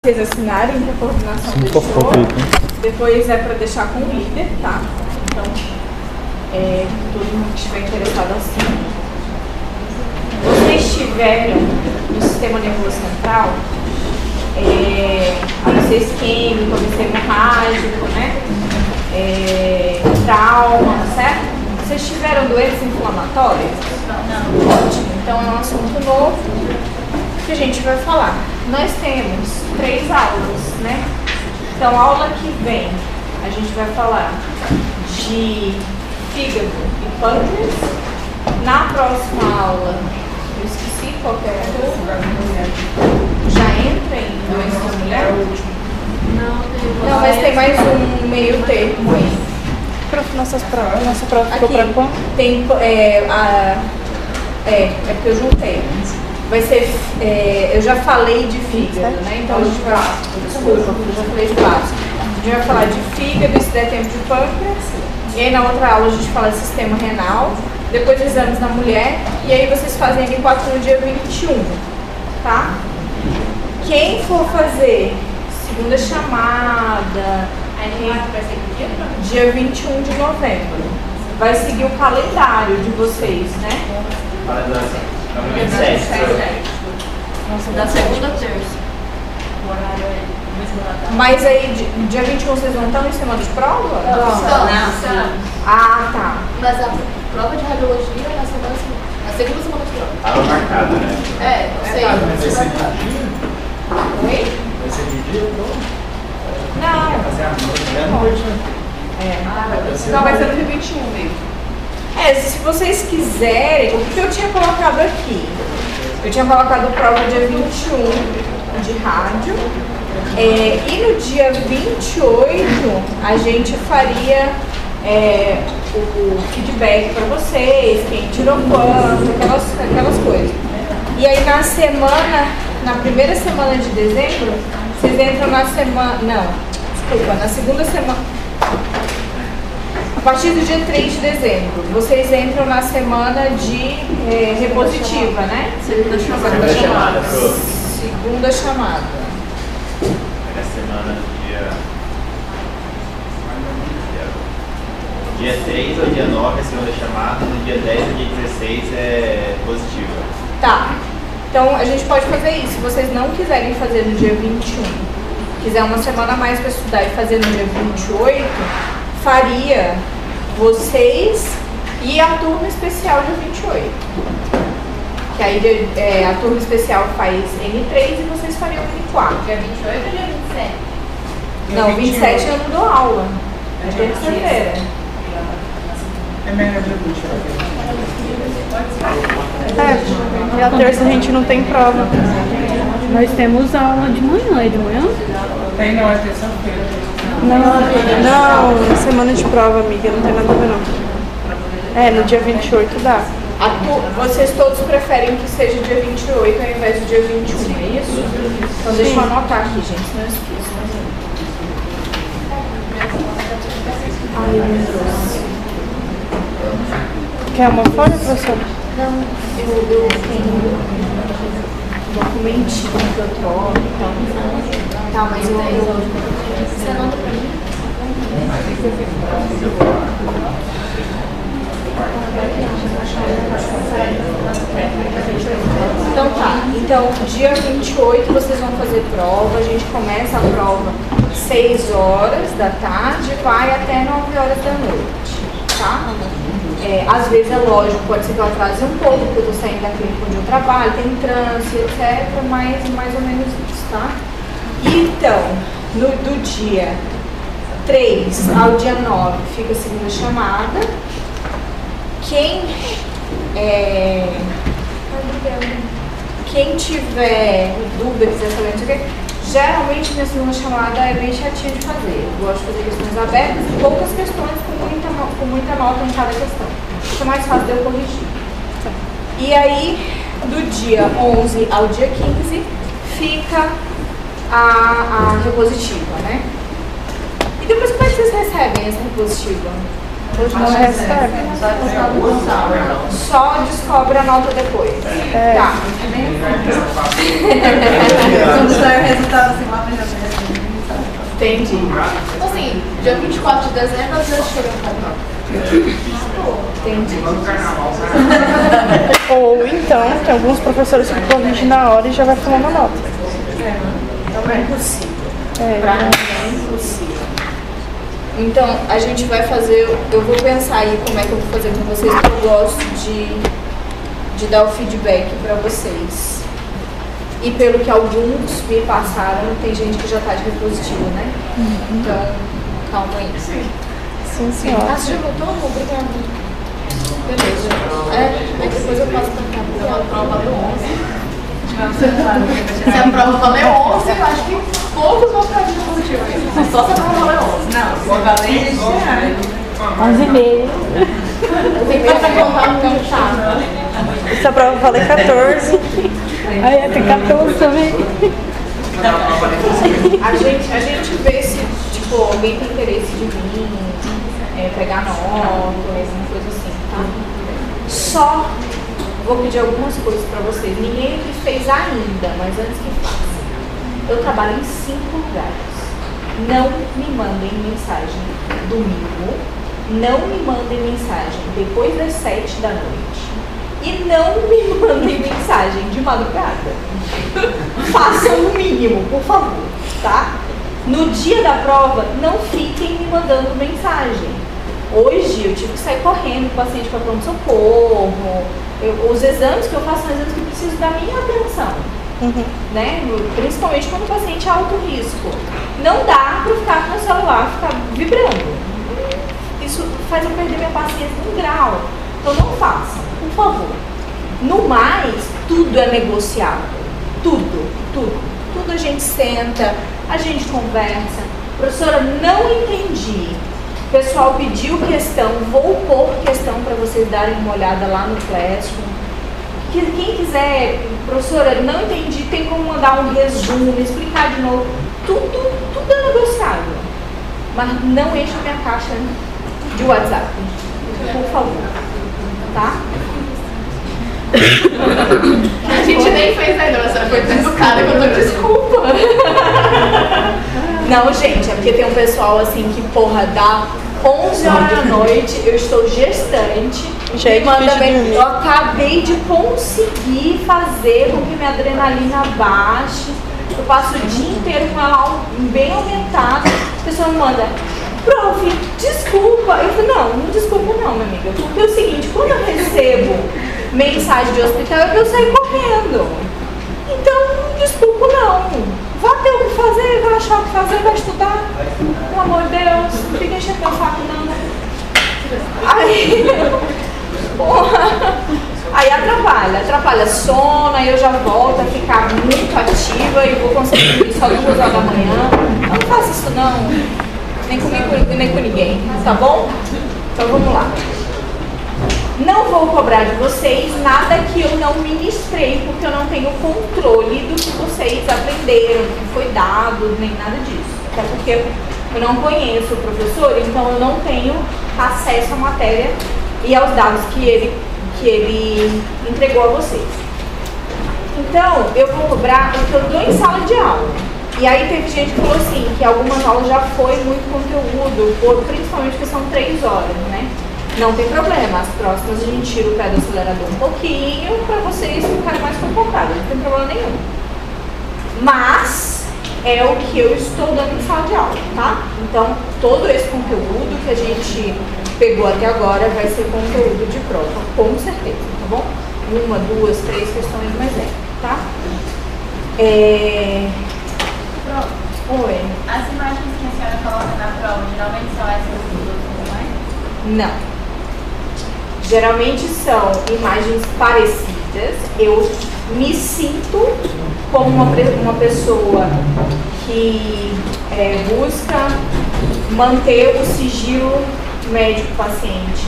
Vocês assinarem que a coordenação deixou, depois é para deixar com o líder, tá? Então, todo mundo que estiver interessado assim. Vocês tiveram no sistema nervoso central, AVC isquêmico, AVC hemorrágico, né? Trauma, certo? Vocês tiveram doenças inflamatórias? Não. Ótimo, então é um assunto novo que a gente vai falar. Nós temos 3 aulas, né? Então, a aula que vem, a gente vai falar de fígado e pâncreas. Na próxima aula, eu esqueci qual que é a outra. Já entra em doença da mulher? Não, mas tem mais um meio termo aí. Nossa prova ficou pra qual? Tem, porque eu juntei. Vai ser, eu já falei de fígado, né? Então a gente vai, desculpa, eu já falei de básico. A gente vai falar de fígado, e se der tempo de pâncreas. E aí na outra aula a gente fala de sistema renal, depois exames na mulher, e aí vocês fazem N4 no dia 21, tá? Quem for fazer segunda chamada, dia 21 de novembro, vai seguir o calendário de vocês, né? Nossa, da segunda a terça. O horário é mesmo Natal. Mas aí, dia 21 vocês não estão em semana de prova? Não. Ah, tá. Mas a prova de radiologia é na segunda semana de prova. Tava marcado, né? Não sei. Vai ser de dia? Oi? Vai ser de dia ou Não. vai ser à noite, Não, vai ser no dia 21 mesmo. Se vocês quiserem, o que eu tinha colocado aqui? Eu tinha colocado prova dia 21 de rádio. E no dia 28 a gente faria o feedback para vocês, quem tirou quanto, aquelas coisas. E aí na primeira semana de dezembro, vocês entram na segunda semana. A partir do dia 3 de dezembro, vocês entram na semana de repositiva, né? Segunda chamada. Segunda chamada. Na semana dia 3 ou dia 9 é segunda chamada, no dia 10 ou dia 16 é positiva. Tá. Então a gente pode fazer isso. Se vocês não quiserem fazer no dia 21, quiser uma semana a mais para estudar e fazer no dia 28, faria vocês e a turma especial dia 28. Que aí a turma especial faz N3 e vocês fariam N4. Dia 28 ou dia 27? Não, 27 eu não dou aula. É terça-feira. É melhor dia 28. E a terça a gente não tem prova. Nós temos aula de manhã, é de manhã? Tem, não, é terça-feira. Não, semana de prova, amiga, não tem nada a ver não. No dia 28 dá. Vocês todos preferem que seja dia 28 ao invés do dia 21, é isso? Então deixa eu anotar aqui, gente, senão eu esqueço. Ai, meu Deus. Quer uma folha, professora? Não, eu tenho um documentinho que eu troco, então. Tá, mas Você anota pra mim? Então tá, então dia 28 vocês vão fazer prova, a gente começa a prova 6 horas da tarde, vai até 9 horas da noite, tá? Às vezes é lógico, pode ser que eu atrase um pouco, porque eu tô saindo da clínica onde eu trabalho, tem trânsito, etc, mas mais ou menos isso, tá? Então, do dia 3 ao dia 9 fica a segunda chamada. Quem tiver dúvida, quiser saber, não sei o quê, geralmente minha segunda chamada é bem chatinha de fazer. Eu gosto de fazer questões abertas e poucas questões com muita nota em cada questão. Isso é mais fácil de eu corrigir. E aí, do dia 11 ao dia 15, fica a repositiva, né? E depois como é que vocês recebem essa repositiva? Hoje não recebe. Só descobre a nota depois. É. Tá. Quando sai o resultado, assim, lá já vem. Entendi. Tipo assim, dia 24 de dezembro, às vezes chega a nota. Entendi. Ou então, tem alguns professores que corrigem na hora e já vai falando a nota. Então é impossível. É. Pra mim é impossível. Então, a gente vai fazer, eu vou pensar aí como é que eu vou fazer com vocês, porque eu gosto de dar o feedback pra vocês. E pelo que alguns me passaram, tem gente que já tá de repositivo, né? Então, calma aí. Sim, senhora. Ah, você já voltou? Obrigada. Beleza. Aí depois eu passo pra cá, porque a prova valeu 11. Se a prova valeu 11, eu acho que poucos vão ficar de repositivo aí. Só se a prova valeu 11. Não, vou valer este ano. 11,5. Tem que contar no meu chá. Essa prova eu falei 14. Aí tem 14 também. A gente vê se, tipo, alguém tem interesse de vir, pegar nota, alguma coisa assim, tá? Só vou pedir algumas coisas pra vocês. Ninguém aqui fez ainda, mas antes que faça. Eu trabalho em 5 lugares. Não me mandem mensagem domingo. Não me mandem mensagem depois das 7 da noite. E não me mandem mensagem de madrugada. Façam o mínimo, por favor, tá? No dia da prova, não fiquem me mandando mensagem. Hoje eu tive que sair correndo com o paciente para pronto-socorro. Os exames que eu faço são exames que precisam da minha atenção. Né? Principalmente quando o paciente é alto risco. Não dá para ficar com o celular, ficar vibrando. Isso faz eu perder minha paciência em grau. Então não façam, por favor. No mais, tudo é negociável. Tudo. Tudo a gente senta, a gente conversa. Professora, não entendi. O pessoal pediu questão, vou pôr questão para vocês darem uma olhada lá no Classroom. Quem quiser, professora, não entendi, tem como mandar um resumo, explicar de novo. Tudo é negociável. Mas não enche a minha caixa de WhatsApp, por favor. Tá? A gente nem fez ainda, mas foi tão educada que eu dou desculpa. Não, gente, é porque tem um pessoal assim que, porra, dá 11 horas da noite, eu estou gestante, Gente, me manda bem, dormir. eu acabei de conseguir fazer com que minha adrenalina baixe, eu passo o dia inteiro com ela bem aumentada, a pessoa me manda, prof, desculpa. Eu falei, não desculpa não, minha amiga, porque é o seguinte, quando eu recebo mensagem de hospital, eu saio correndo, então desculpa não. Vá ter o que fazer, vai achar o que fazer, vai estudar. Pelo amor de Deus, não fica enchendo meu saco não. Aí, porra, aí atrapalha sono, aí eu já volto a ficar muito ativa e vou conseguir dormir só 2 horas da manhã. Eu não faço isso não, nem comigo nem com ninguém, tá bom? Então vamos lá. Não vou cobrar de vocês nada que eu não ministrei, porque eu não tenho controle do que vocês aprenderam, do que foi dado, nem nada disso. Até porque eu não conheço o professor, então eu não tenho acesso à matéria e aos dados que ele entregou a vocês. Então, eu vou cobrar o que eu dou em sala de aula. E aí teve gente que falou assim, que algumas aulas já foi muito conteúdo, principalmente porque são 3 horas, né? Não tem problema, as próximas a gente tira o pé do acelerador um pouquinho para vocês ficarem mais confortáveis, não tem problema nenhum. Mas é o que eu estou dando em sala de aula, tá? Então, todo esse conteúdo que a gente pegou até agora vai ser conteúdo de prova, com certeza, tá bom? 1, 2, 3 questões mais tá? Oi. As imagens que a senhora coloca na prova, geralmente são essas duas, não é? Não. Geralmente são imagens parecidas. Eu me sinto como uma pessoa que busca manter o sigilo médico-paciente,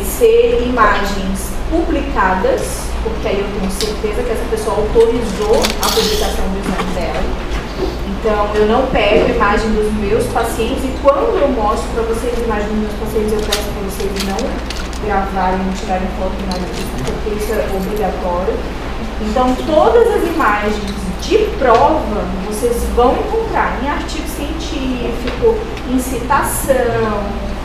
ser imagens publicadas, porque aí eu tenho certeza que essa pessoa autorizou a publicação do exame dela. Então, eu não pego a imagem dos meus pacientes e quando eu mostro para vocês a imagem dos meus pacientes, eu peço para vocês não gravarem, não tirarem foto em nada disso, porque isso é obrigatório. Então, todas as imagens de prova vocês vão encontrar em artigo científico, em citação,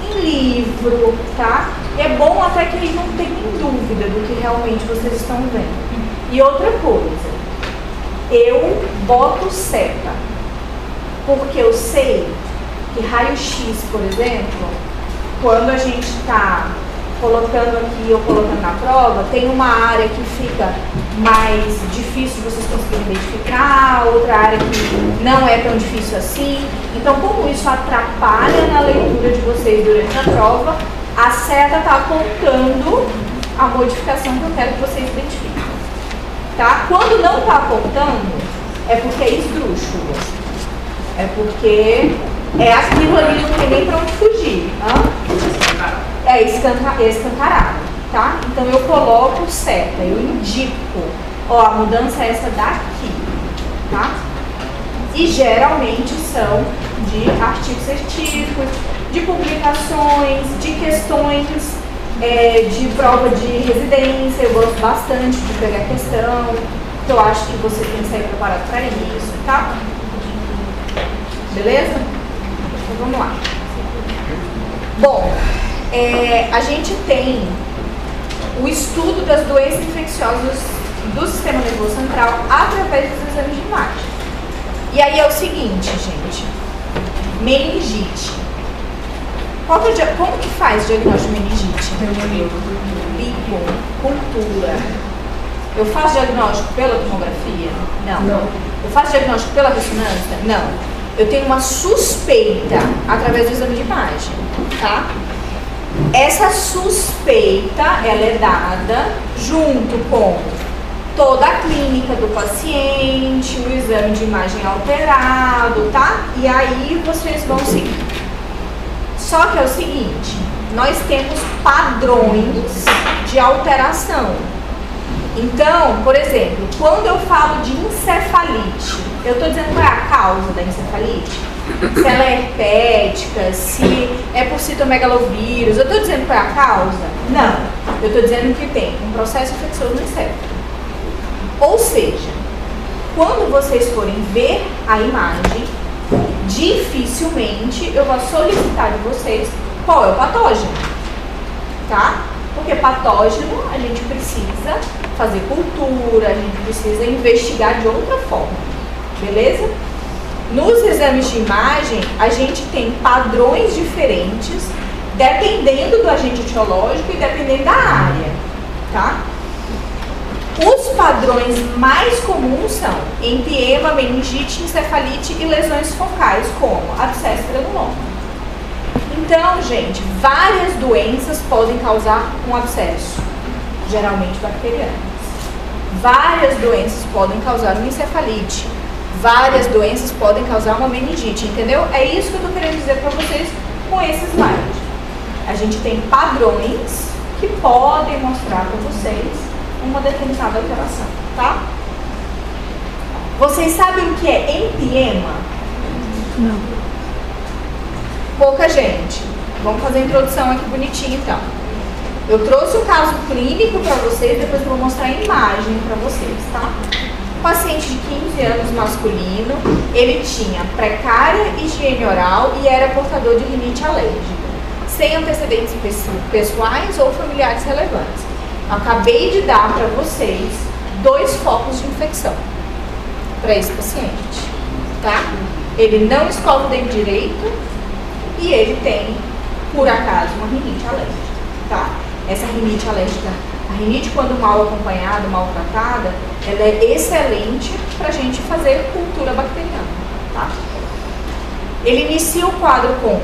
em livro, tá? E é bom até que eles não tenham dúvida do que realmente vocês estão vendo. E outra coisa, eu boto seta, porque eu sei que raio-x, por exemplo, quando a gente está colocando aqui ou colocando na prova, tem uma área que fica mais difícil de vocês conseguirem identificar, outra área que não é tão difícil assim. Então, como isso atrapalha na leitura de vocês durante a prova, a seta está apontando a modificação que eu quero que vocês identifiquem. Tá? Quando não está apontando, é porque é esdrúxulo. É porque é aquilo ali, não tem nem para onde fugir. É escancarado, tá? Então eu coloco seta, eu indico, ó, a mudança é essa daqui, tá? E geralmente são de artigos científicos, de publicações, de questões de prova de residência. Eu gosto bastante de pegar questão, porque eu acho que você tem que sair preparado para isso, tá? Beleza? Então vamos lá. Bom, a gente tem o estudo das doenças infecciosas do sistema nervoso central através dos exames de imagem. E aí é o seguinte, gente, meningite. Como que faz diagnóstico de meningite? Bico, cultura. Eu faço diagnóstico pela tomografia? Não. Eu faço diagnóstico pela ressonância? Não. Eu tenho uma suspeita através do exame de imagem, tá? Essa suspeita, ela é dada junto com toda a clínica do paciente, o exame de imagem alterado, tá? E aí vocês vão seguir. Só que é o seguinte, nós temos padrões de alteração. Então, por exemplo, quando eu falo de encefalite, eu estou dizendo qual é a causa da encefalite? Se ela é herpética, se é por citomegalovírus, eu estou dizendo qual é a causa? Não, eu estou dizendo que tem um processo infeccioso no encéfalo. Ou seja, quando vocês forem ver a imagem, dificilmente eu vou solicitar de vocês qual é o patógeno, tá? Porque patógeno a gente precisa fazer cultura, a gente precisa investigar de outra forma, beleza? Nos exames de imagem, a gente tem padrões diferentes, dependendo do agente etiológico e dependendo da área, tá? Os padrões mais comuns são empiema, meningite, encefalite e lesões focais, como abscesso granuloma. Então, gente, várias doenças podem causar um abscesso, geralmente bacterianas. Várias doenças podem causar uma encefalite. Várias doenças podem causar uma meningite, entendeu? É isso que eu estou querendo dizer para vocês com esse slide. A gente tem padrões que podem mostrar para vocês uma determinada alteração, tá? Vocês sabem o que é empiema? Não. Pouca gente. Vamos fazer a introdução aqui bonitinho, então. Eu trouxe um caso clínico para vocês, depois eu vou mostrar a imagem para vocês, tá? Paciente de 15 anos masculino, ele tinha precária higiene oral e era portador de rinite alérgica, sem antecedentes pessoais ou familiares relevantes. Acabei de dar para vocês 2 focos de infecção para esse paciente, tá? Ele não escova o dente direito e ele tem, por acaso, uma rinite alérgica, tá? Essa rinite alérgica, a rinite quando mal acompanhada, mal tratada, ela é excelente para a gente fazer cultura bacteriana, tá? Ele inicia o quadro com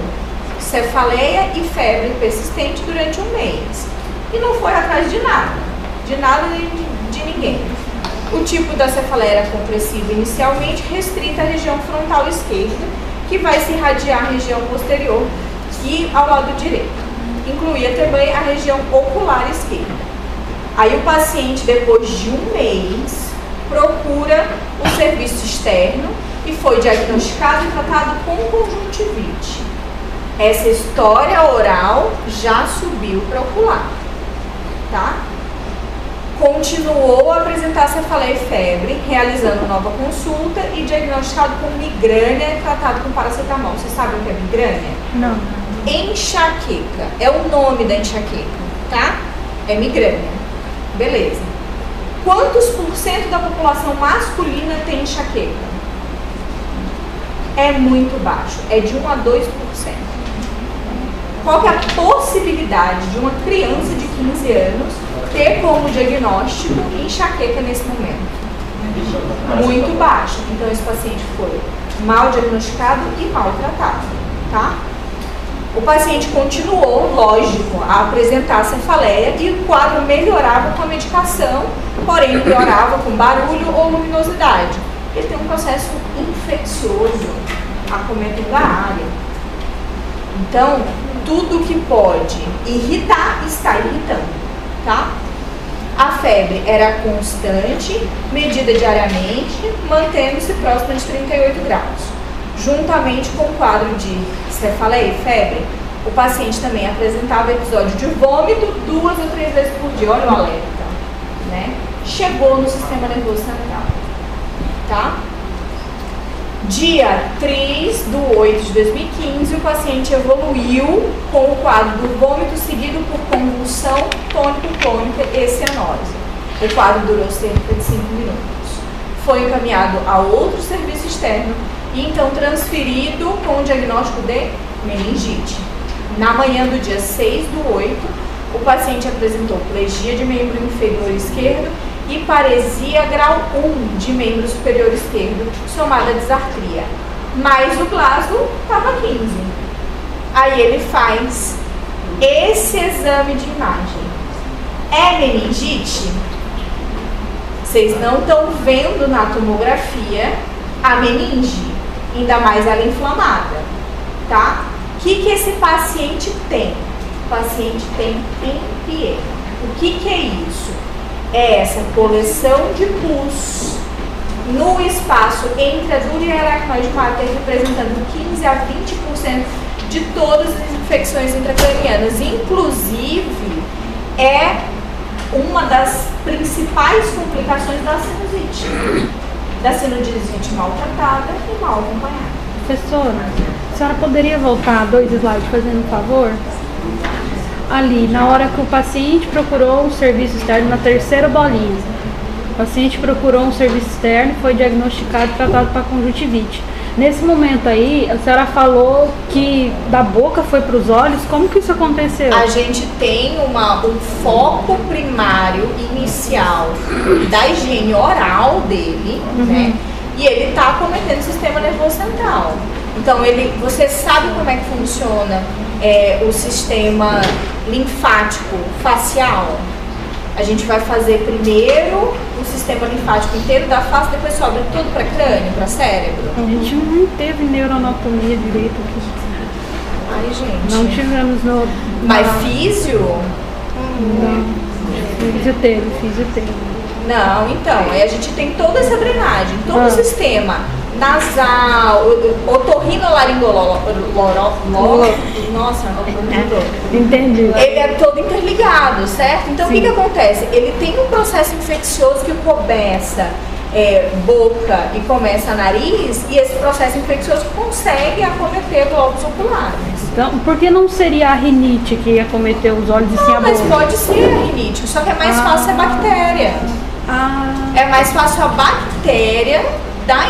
cefaleia e febre persistente durante 1 mês. E não foi atrás de nada de ninguém. O tipo da cefaleia era compressiva inicialmente, restrita à região frontal esquerda, que vai se irradiar à região posterior e ao lado direito. Incluía também a região ocular esquerda. Aí o paciente, depois de 1 mês, procura o serviço externo e foi diagnosticado e tratado com conjuntivite. Essa história oral já subiu para ocular, tá? Continuou a apresentar cefaleia e febre, realizando nova consulta e diagnosticado com migrânia e tratado com paracetamol. Vocês sabem o que é migrânia? Não. Enxaqueca, é o nome da enxaqueca, tá? É migrânia. Beleza. Quantos por cento da população masculina tem enxaqueca? É muito baixo, é de 1 a 2%. Qual que é a possibilidade de uma criança de 15 anos ter como diagnóstico enxaqueca nesse momento? Muito baixo. Então esse paciente foi mal diagnosticado e mal tratado, tá? O paciente continuou, lógico, a apresentar cefaleia e o quadro melhorava com a medicação, porém piorava com barulho ou luminosidade. Ele tem um processo infeccioso acometendo a área. Então, tudo que pode irritar está irritando, tá? A febre era constante, medida diariamente, mantendo-se próxima de 38 graus. Juntamente com o quadro de cefaleia e febre, o paciente também apresentava episódio de vômito 2 ou 3 vezes por dia. Olha o alerta, né? Chegou no sistema nervoso central, tá? Dia 3/8/2015, o paciente evoluiu com o quadro do vômito seguido por convulsão tônico-clônica e cianose. O quadro durou cerca de 5 minutos. Foi encaminhado a outro serviço externo e então transferido com o diagnóstico de meningite. Na manhã do dia 6/8, o paciente apresentou plegia de membro inferior esquerdo e paresia grau 1 de membro superior esquerdo, somada a disartria. Mas o Glasgow estava 15. Aí ele faz esse exame de imagem. É meningite? Vocês não estão vendo na tomografia a meninge, ainda mais ela inflamada, tá? O que esse paciente tem? O paciente tem empiema. O que é isso? É essa coleção de pus no espaço entre a dura e a aracnoide mater, representando 15 a 20% de todas as infecções intracranianas. Inclusive, é uma das principais complicações da sinusite mal tratada e mal acompanhada. Professora, a senhora poderia voltar 2 slides fazendo um favor? Ali, na hora que o paciente procurou um serviço externo, na terceira bolinha, o paciente procurou um serviço externo, foi diagnosticado e tratado para conjuntivite. Nesse momento aí, a senhora falou que da boca foi para os olhos. Como que isso aconteceu? A gente tem um foco primário inicial da higiene oral dele, né? E ele está acometendo o sistema nervoso central. Então, você sabe como é que funciona o sistema linfático facial? A gente vai fazer primeiro o sistema linfático inteiro da face, depois sobe tudo para crânio, para cérebro. A gente não teve neuroanatomia direito aqui. Ai, gente. Não tivemos no... Mas físio? Não. Físio teve. Não, então, aí a gente tem toda essa drenagem, todo o sistema nasal, nossa, entendi. Ele é todo interligado, certo? Então, o que acontece? Ele tem um processo infeccioso que começa boca e começa nariz, e esse processo infeccioso consegue acometer globos oculares. Então, por que não seria a rinite que ia acometer os olhos e sim a boca? Mas pode ser a rinite, só que é mais fácil a bactéria. É mais fácil a bactéria da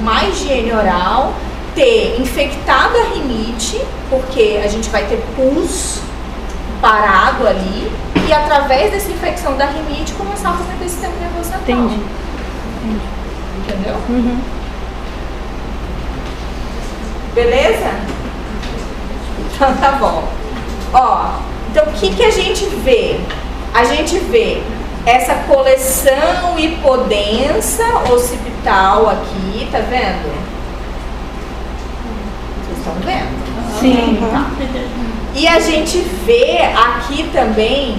má higiene oral ter infectado a rinite, porque a gente vai ter pus parado ali, e através dessa infecção da rinite começar a cometer esse sistema nervoso central. Entendi. Entendeu? Beleza? Então tá bom. Ó, então o que a gente vê? A gente vê essa coleção hipodensa occipital aqui, tá vendo? Vocês estão vendo? Sim. Tá. E a gente vê aqui também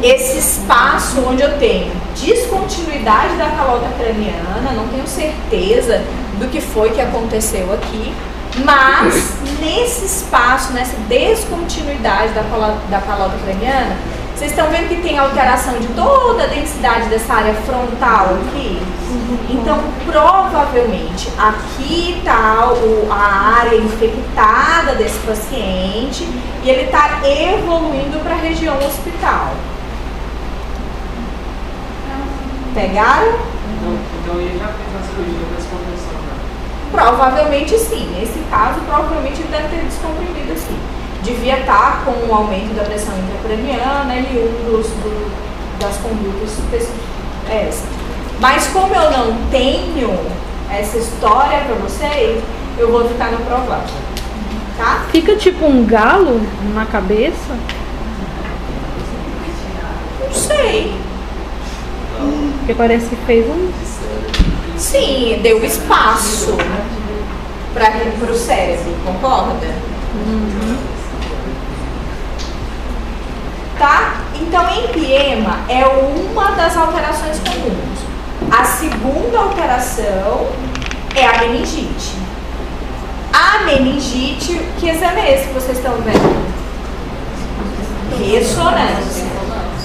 esse espaço onde eu tenho descontinuidade da calota craniana, não tenho certeza do que foi que aconteceu aqui, mas nesse espaço, nessa descontinuidade da calota craniana, vocês estão vendo que tem alteração de toda a densidade dessa área frontal aqui? Então, provavelmente, aqui está a área infectada desse paciente e ele está evoluindo para a região hospital. Pegaram? Então ele já fez a cirurgia da descompressão, né? Provavelmente sim. Nesse caso, provavelmente ele deve ter descomprimido sim. Devia estar com o aumento da pressão intracraniana e das condutas é essa. Mas como eu não tenho essa história para vocês, eu vou ficar no provável. Tá? Fica tipo um galo na cabeça? Não sei. Porque parece que fez um... Sim, deu espaço para o cérebro, concorda? Tá? Então, empiema é uma das alterações comuns. A segunda alteração é a meningite. A meningite, que exame é esse que vocês estão vendo? Ressonância.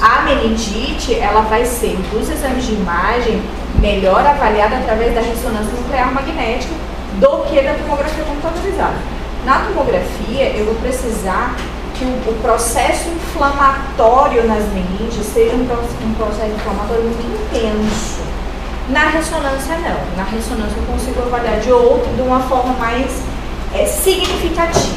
A meningite, ela vai ser, dos exames de imagem, melhor avaliada através da ressonância nuclear magnética do que da tomografia computadorizada. Na tomografia, eu vou precisar que o processo inflamatório nas meninges seja um processo inflamatório muito intenso. Na ressonância, não. Na ressonância, eu consigo avaliar de uma forma mais significativa,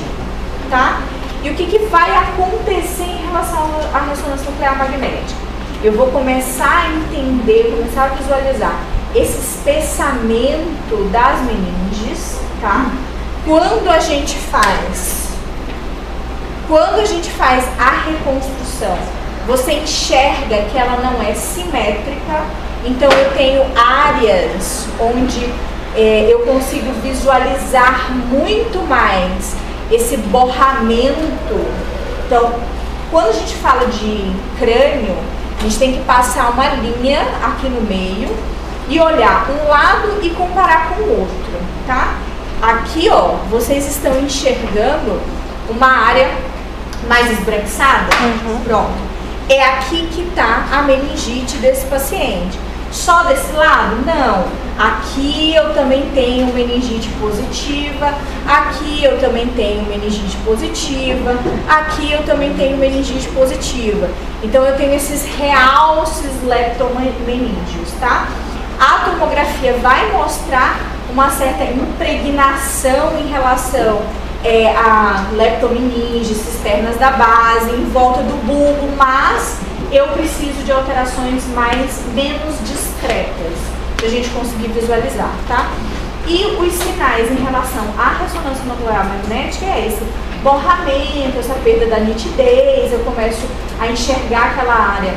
tá? E o que vai acontecer em relação à ressonância nuclear magnética? Eu vou começar a entender, começar a visualizar esse espessamento das meninges, tá? Quando a gente faz a reconstrução, você enxerga que ela não é simétrica, então eu tenho áreas onde eu consigo visualizar muito mais esse borramento. Então, quando a gente fala de crânio, a gente tem que passar uma linha aqui no meio e olhar um lado e comparar com o outro, tá? Aqui, ó, vocês estão enxergando uma área mais esbranquiçada? Pronto. É aqui que tá a meningite desse paciente. Só desse lado? Não. Aqui eu também tenho meningite positiva, aqui eu também tenho meningite positiva, aqui eu também tenho meningite positiva. Então eu tenho esses realces leptomeníngeos, tá? A tomografia vai mostrar uma certa impregnação em relação a leptomeninges, cisternas da base, em volta do bulbo, mas eu preciso de alterações menos discretas para a gente conseguir visualizar, tá? E os sinais em relação à ressonância nuclear magnética é esse borramento, essa perda da nitidez, eu começo a enxergar aquela área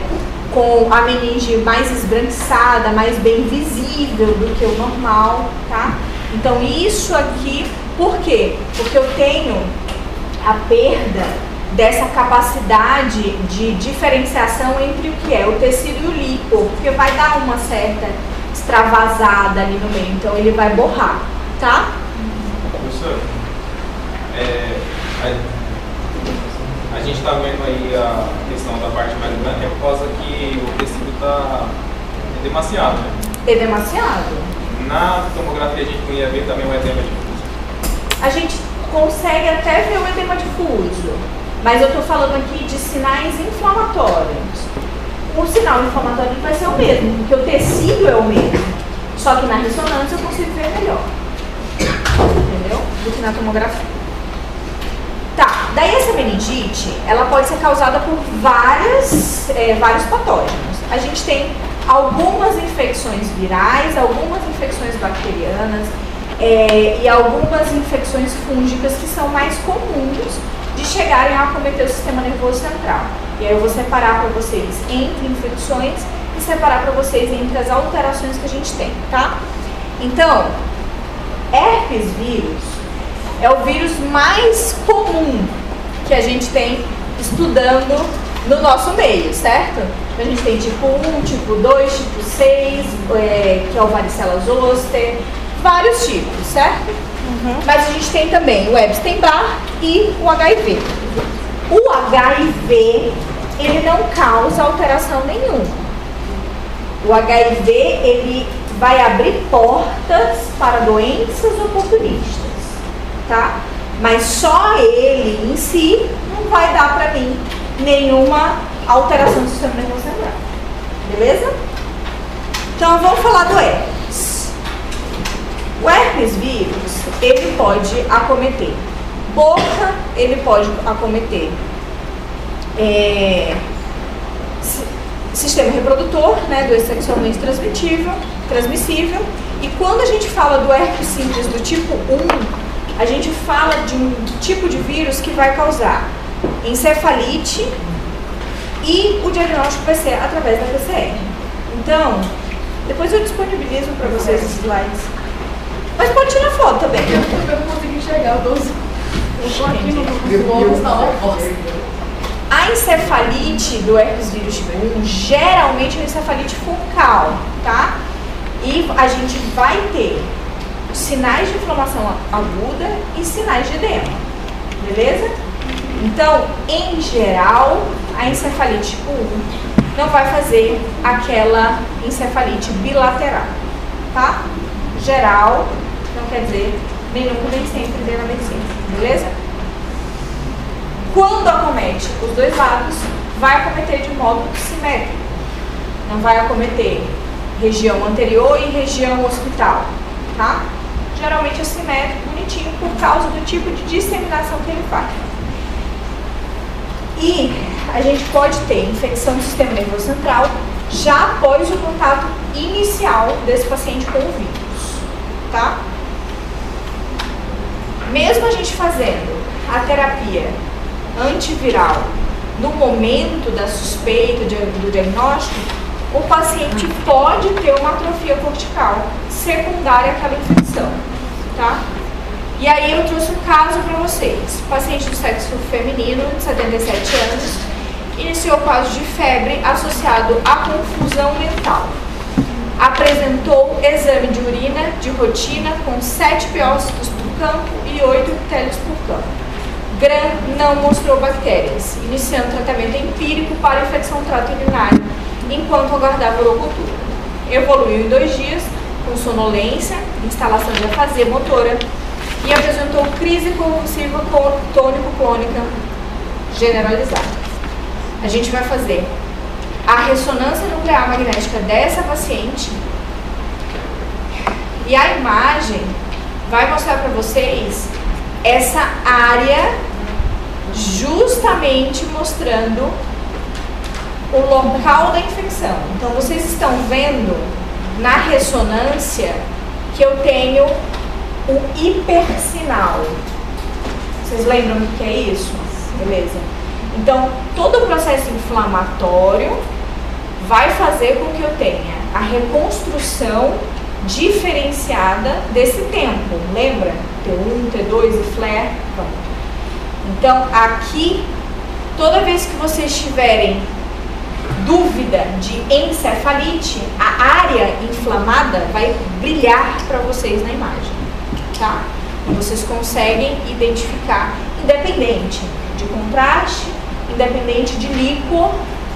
com a meninge mais esbranquiçada, mais bem visível do que o normal, tá? Então isso aqui, por quê? Porque eu tenho a perda dessa capacidade de diferenciação entre o que é o tecido e o líquor, porque vai dar uma certa extravasada ali no meio, então ele vai borrar, tá? Professor, a gente está vendo aí a questão da parte mais branca é por causa que o tecido está demasiado, né? É demasiado. Na tomografia a gente não ia ver também o edema difuso? A gente consegue até ver o edema difuso, mas eu estou falando aqui de sinais inflamatórios. O sinal inflamatório vai ser o mesmo, porque o tecido é o mesmo, só que na ressonância eu consigo ver melhor, entendeu? Do que na tomografia. Tá, daí essa meningite, ela pode ser causada por vários patógenos. A gente tem algumas infecções virais, algumas infecções bacterianas e algumas infecções fúngicas que são mais comuns de chegarem a acometer o sistema nervoso central. E aí eu vou separar para vocês entre infecções e separar para vocês entre as alterações que a gente tem, tá? Então, herpes vírus é o vírus mais comum que a gente tem estudando no nosso meio, certo? A gente tem tipo 1, tipo 2, tipo 6, que é o varicela zoster, vários tipos, certo? Mas a gente tem também o Epstein-Barr e o HIV. O HIV, ele não causa alteração nenhuma. O HIV, ele vai abrir portas para doenças oportunistas, tá? Mas só ele em si não vai dar para mim nenhuma alteração do sistema nervoso central. Beleza? Então vamos falar do herpes. O herpes vírus, ele pode acometer boca, ele pode acometer sistema reprodutor, né, doença sexualmente transmissível. E quando a gente fala do herpes simples do tipo 1, a gente fala de um tipo de vírus que vai causar encefalite e o diagnóstico vai ser através da PCR. Então, depois eu disponibilizo para vocês os slides. Mas pode tirar foto também. Eu não consegui enxergar, eu tô aqui no óculos da oposta. A encefalite do herpes vírus tipo 1 geralmente é uma encefalite focal, tá? E a gente vai ter sinais de inflamação aguda e sinais de edema, beleza? Então, em geral, a encefalite tipo 1 não vai fazer aquela encefalite bilateral, tá? Geral não quer dizer nem nunca nem sempre dentro da medicina, beleza? Quando acomete os dois lados, vai acometer de modo simétrico. Não vai acometer região anterior e região occipital, tá? Geralmente é simétrico, bonitinho, por causa do tipo de disseminação que ele faz. E a gente pode ter infecção do sistema nervoso central já após o contato inicial desse paciente com o vírus, tá? Mesmo a gente fazendo a terapia antiviral no momento da suspeita do diagnóstico, o paciente pode ter uma atrofia cortical secundária àquela infecção, tá? E aí eu trouxe um caso para vocês. Paciente do sexo feminino, de 77 anos, iniciou quadro de febre associado à confusão mental. Apresentou exame de urina de rotina com 7 piócitos por campo e 8 epitelios por campo. Gram não mostrou bactérias, iniciando tratamento empírico para infecção do trato urinário, enquanto aguardava a urocultura. Evoluiu em 2 dias, com sonolência, instalação de afasia motora, e apresentou crise convulsiva tônico-clônica generalizada. A gente vai fazer a ressonância nuclear magnética dessa paciente e a imagem vai mostrar para vocês essa área justamente mostrando o local da infecção. Então vocês estão vendo na ressonância que eu tenho o hipersinal. Vocês lembram o que é isso? Beleza. Então todo o processo inflamatório vai fazer com que eu tenha a reconstrução diferenciada desse tempo. Lembra? T1, T2 e flare. Pronto. Então, aqui, toda vez que vocês tiverem dúvida de encefalite, a área inflamada vai brilhar para vocês na imagem, tá? E vocês conseguem identificar, independente de contraste, independente de líquor,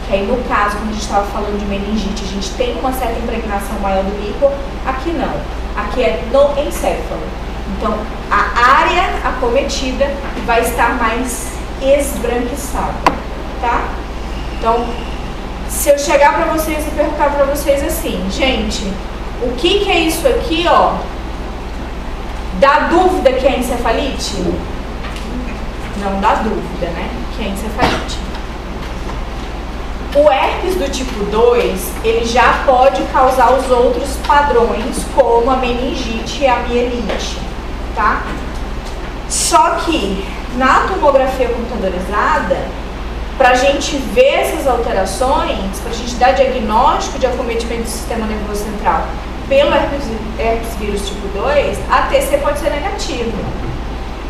que aí no caso, quando a gente estava falando de meningite, a gente tem uma certa impregnação maior do líquor, aqui não. Aqui é no encéfalo. Então, a área acometida vai estar mais esbranquiçada, tá? Então, se eu chegar para vocês e perguntar para vocês assim, gente, o que é isso aqui, ó? Dá dúvida que é encefalite? Não dá dúvida, né? Que é encefalite. O herpes do tipo 2, ele já pode causar os outros padrões, como a meningite e a mielite, tá? Só que na tomografia computadorizada, para a gente ver essas alterações, para a gente dar diagnóstico de acometimento do sistema nervoso central pelo herpes vírus tipo 2, a TC pode ser negativa.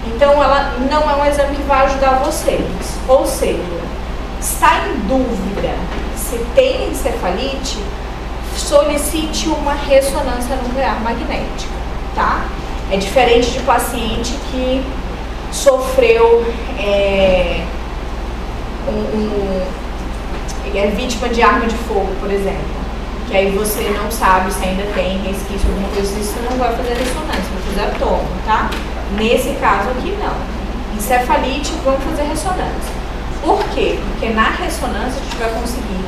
Então ela não é um exame que vai ajudar vocês. Ou seja, está em dúvida se tem encefalite, solicite uma ressonância nuclear magnética, tá? É diferente de paciente que sofreu, é vítima de arma de fogo, por exemplo. Que aí você não sabe se ainda tem resquício, alguma coisa assim, você não vai fazer ressonância, vai fazer tomo, tá? Nesse caso aqui, não. Encefalite, vamos fazer ressonância. Por quê? Porque na ressonância a gente vai conseguir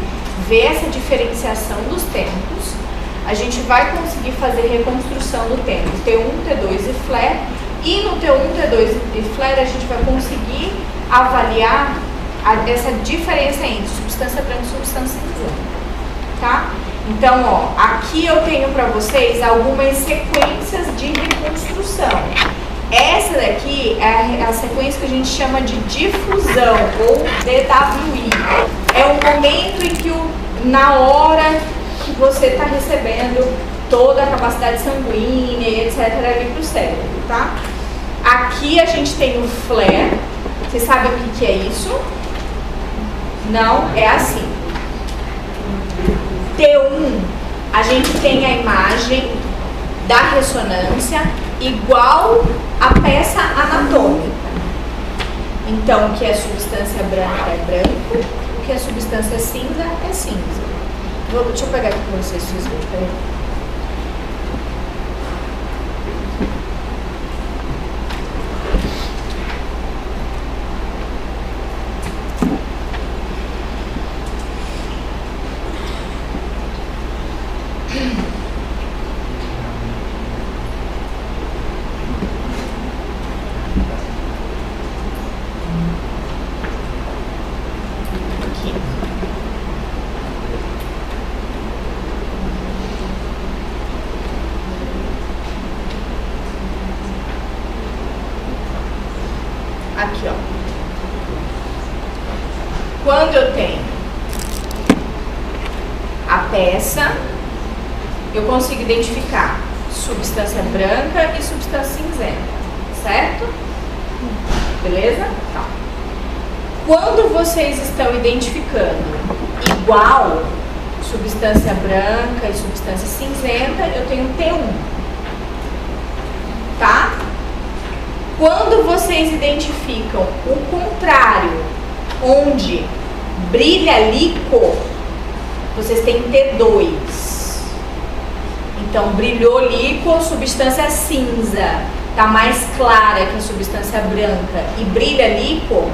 ver essa diferenciação dos tempos, a gente vai conseguir fazer reconstrução do tempo T1, T2 e flare, e no T1, T2 e flare a gente vai conseguir avaliar essa diferença entre substância branca e substância cinzenta, tá? Então, ó, aqui eu tenho para vocês algumas sequências de reconstrução. Essa daqui é a sequência que a gente chama de difusão, ou DWI. É o momento em que, na hora que você está recebendo toda a capacidade sanguínea e etc. ali para o cérebro, tá? Aqui a gente tem o flare. Vocês sabem o que é isso? Não, é assim. T1, a gente tem a imagem da ressonância igual à peça anatômica. Então, o que é substância branca é branco, o que é substância cinza é cinza. Deixa eu pegar aqui para vocês verem. Aqui, ó. Quando eu tenho a peça, eu consigo identificar substância branca e substância cinzenta, certo? Beleza? Tá. Quando vocês estão identificando igual substância branca e substância cinzenta, eu tenho T1, tá? Quando vocês identificam o contrário, onde brilha líquor, vocês têm T2. Então, brilhou líquor, substância cinza, tá mais clara que a substância branca, e brilha líquor,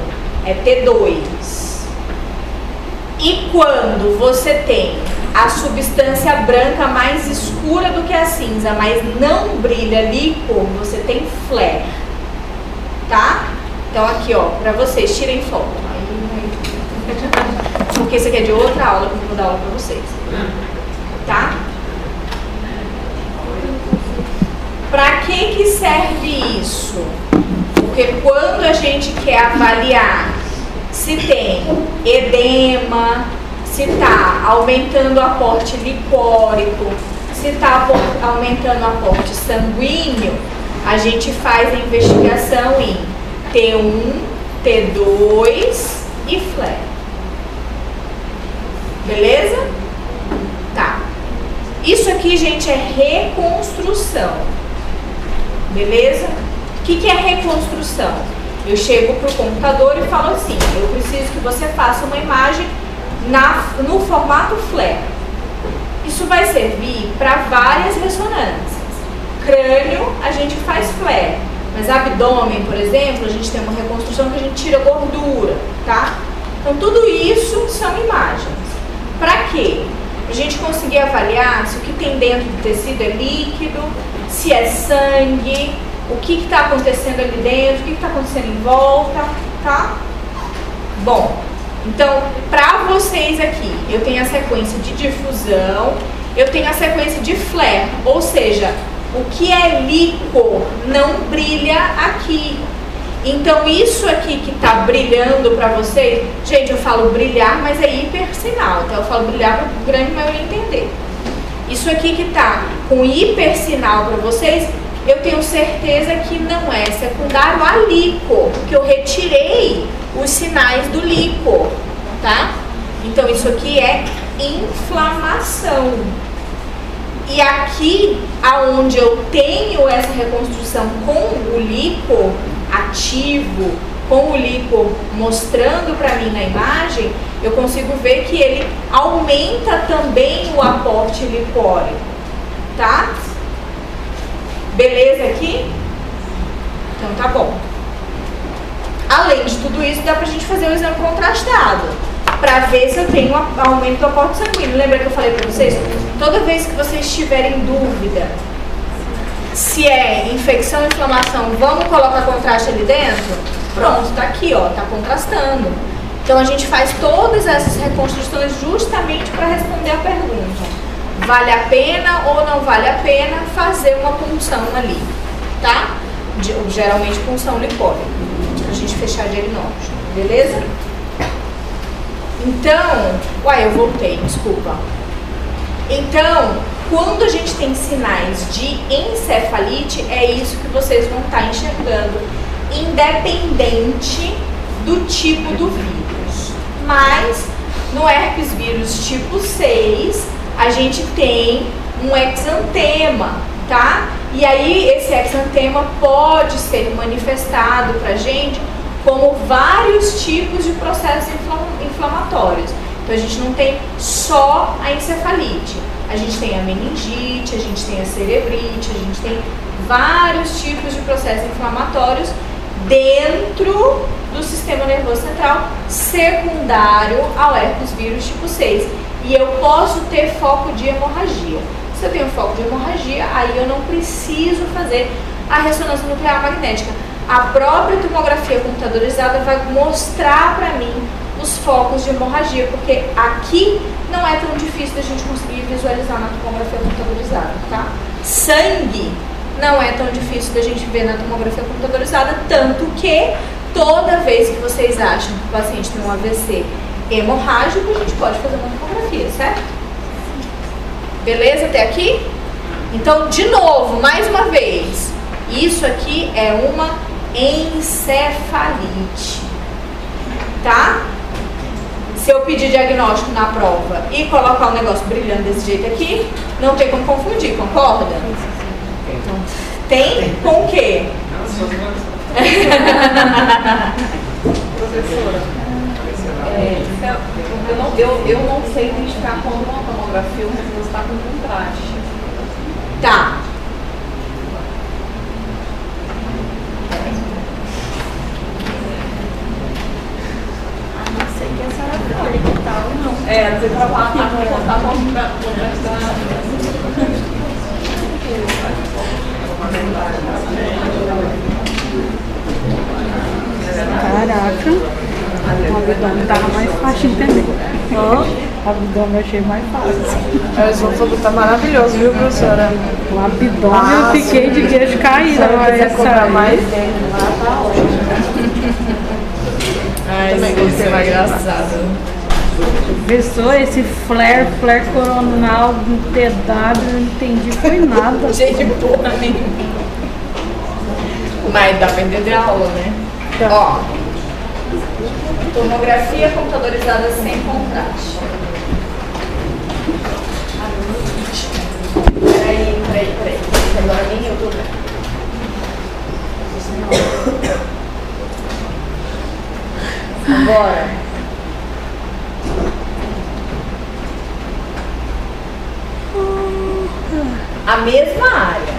é T2. E quando você tem a substância branca mais escura do que a cinza, mas não brilha líquor, você tem flare. Tá? Então aqui, ó, pra vocês, tirem foto. Porque isso aqui é de outra aula, que eu vou dar aula pra vocês. Tá? Pra que serve isso? Porque quando a gente quer avaliar se tem edema, se tá aumentando o aporte licórico, se tá aumentando o aporte sanguíneo, a gente faz a investigação em T1, T2 e flare. Beleza? Tá. Isso aqui, gente, é reconstrução. Beleza? O que é reconstrução? Eu chego pro computador e falo assim, eu preciso que você faça uma imagem no formato flare. Isso vai servir para várias ressonâncias. Crânio, a gente faz flare, mas abdômen, por exemplo, a gente tem uma reconstrução que a gente tira gordura, tá? Então, tudo isso são imagens. Para quê? A gente conseguir avaliar se o que tem dentro do tecido é líquido, se é sangue, o que está acontecendo ali dentro, o que está acontecendo em volta, tá? Bom, então, para vocês aqui, eu tenho a sequência de difusão, eu tenho a sequência de flare, ou seja, o que é líquor não brilha aqui. Então, isso aqui que está brilhando para vocês, gente, eu falo brilhar, mas é hipersinal, então eu falo brilhar para a grande maioria entender. Isso aqui que está com hipersinal para vocês, eu tenho certeza que não é secundário a líquor, porque eu retirei os sinais do líquor, tá? Então, isso aqui é inflamação. E aqui, aonde eu tenho essa reconstrução com o lipo ativo, com o lipo mostrando para mim na imagem, eu consigo ver que ele aumenta também o aporte lipórico, tá? Beleza aqui? Então tá bom. Além de tudo isso, dá pra gente fazer um exame contrastado para ver se eu tenho um aumento do aporte sanguíneo. Lembra que eu falei para vocês? Toda vez que vocês tiverem dúvida se é infecção ou inflamação, vamos colocar contraste ali dentro? Pronto, tá aqui, ó, tá contrastando. Então a gente faz todas essas reconstruções justamente para responder a pergunta: vale a pena ou não vale a pena fazer uma punção ali, tá? Geralmente punção lipórica, pra gente fechar diagnóstico, beleza? Então, eu voltei, desculpa. Então, quando a gente tem sinais de encefalite, é isso que vocês vão estar enxergando, independente do tipo do vírus. Mas, no herpes vírus tipo 6, a gente tem um exantema, tá? E aí, esse exantema pode ser manifestado pra gente como vários tipos de processos inflamatórios. Então, a gente não tem só a encefalite. A gente tem a meningite, a gente tem a cerebrite, a gente tem vários tipos de processos inflamatórios dentro do sistema nervoso central, secundário ao herpes vírus tipo 6. E eu posso ter foco de hemorragia. Se eu tenho foco de hemorragia, aí eu não preciso fazer a ressonância nuclear magnética. A própria tomografia computadorizada vai mostrar para mim os focos de hemorragia, porque aqui não é tão difícil da gente conseguir visualizar na tomografia computadorizada, tá? Sangue não é tão difícil da gente ver na tomografia computadorizada, tanto que toda vez que vocês acham que o paciente tem um AVC hemorrágico, a gente pode fazer uma tomografia, certo? Beleza até aqui? Então, de novo, mais uma vez, isso aqui é uma encefalite, tá? Se eu pedir diagnóstico na prova e colocar um negócio brilhando desse jeito aqui, não tem como confundir, concorda? Então, tem com o quê? Professora, eu não sei identificar como uma tomografia ou se você está com contraste. Tá. É, você vai lá, tá Caraca, o abdômen tava mais fácil de entender. O abdômen eu achei mais fácil. O esôfago tá maravilhoso, viu, professora? O abdômen eu fiquei de queixo caído. Se você quiser comprar mais dele lá, tá ótimo. Ai, também gostei, mais engraçado. Professor, esse flare coronal no TW, eu não entendi, foi nada. Gente, porra nenhuma. Mas dá pra entender a aula, né? Tá. Ó, tomografia computadorizada sem contraste. Peraí. Agora nem eu tô vendo. Agora. A mesma área.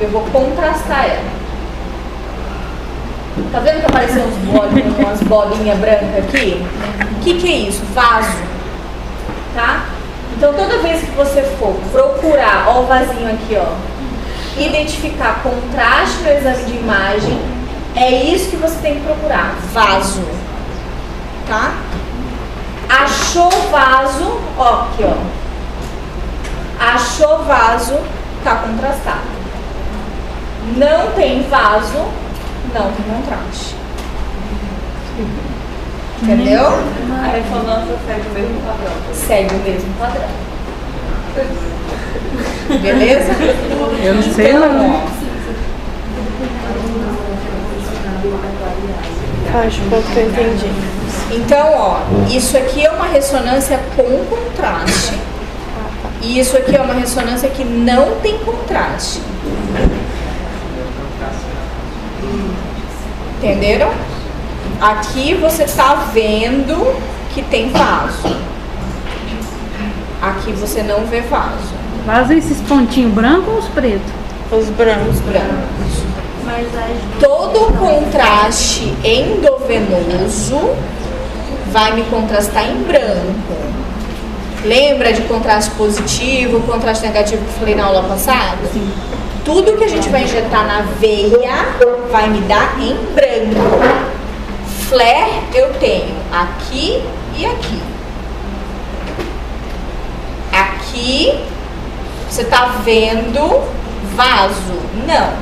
Eu vou contrastar ela. Tá vendo que apareceu umas bolinhas brancas aqui? O que é isso? Vaso. Tá? Então toda vez que você for procurar, ó o vasinho aqui, ó, identificar contraste no exame de imagem, é isso que você tem que procurar. Vaso. Tá? Achou vaso, ó, aqui, ó. Achou vaso, tá contrastado. Não tem vaso, não tem contraste. Entendeu? A ressonância segue o mesmo padrão. Segue o mesmo padrão. Beleza? Eu não sei não. Acho que eu entendi. Então, ó, isso aqui é uma ressonância com contraste. E isso aqui é uma ressonância que não tem contraste. Entenderam? Aqui você está vendo que tem vaso. Aqui você não vê vaso. Vaso esses pontinhos brancos ou os pretos? Os brancos. Brancos. Todo o contraste endovenoso vai me contrastar em branco. Lembra de contraste positivo, contraste negativo que eu falei na aula passada? Sim. Tudo que a gente vai injetar na veia vai me dar em branco. Flare eu tenho aqui e aqui. Aqui, você está vendo vaso? Não.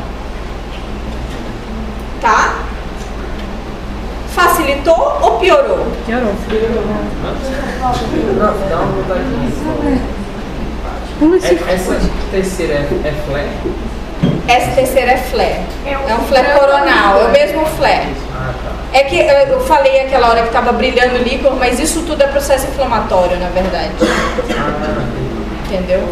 Tá? Facilitou ou piorou? Piorou. Dá uma mudadinha. Essa terceira é flare? Essa terceira é flare. É um flare coronal, é o mesmo flare. Ah, tá. É que eu falei aquela hora que estava brilhando o líquor, mas isso tudo é processo inflamatório, na verdade. Entendeu?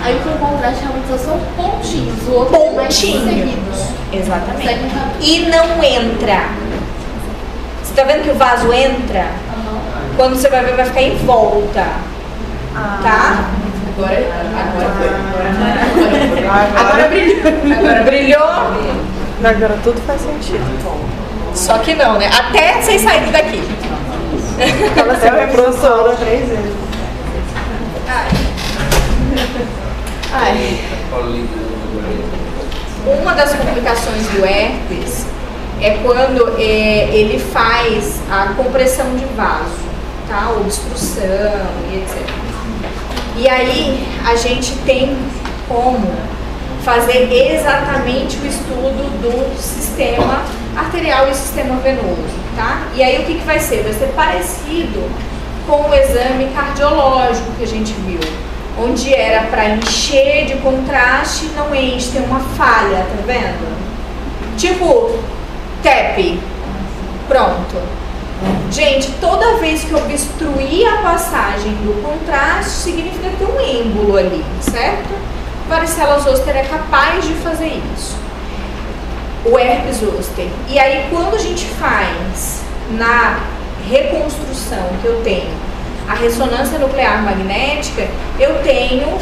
Aí com contraste realmente são pontinhos, o outro é mais Pontinhos. seguidos. Exatamente. E não entra. Você tá vendo que o vaso entra? Quando você vai ver, vai ficar em volta. Tá? Agora brilhou. Agora brilhou. Agora tudo faz sentido. Só que não, né? Até vocês saírem daqui. Ela assim, é professora 3 vezes. Ai. Uma das complicações do herpes é quando ele faz a compressão de vaso, tá? Obstrução e etc. E aí a gente tem como fazer exatamente o estudo do sistema arterial e sistema venoso, tá? E aí o que vai ser? Vai ser parecido com o exame cardiológico que a gente viu, onde era para encher de contraste, não enche, tem uma falha, tá vendo? Tipo, TEP, pronto. Gente, toda vez que eu obstruir a passagem do contraste, significa que tem um êmbolo ali, certo? Varicela zoster é capaz de fazer isso. O herpes zoster. E aí, quando a gente faz na reconstrução que eu tenho a ressonância nuclear magnética, eu tenho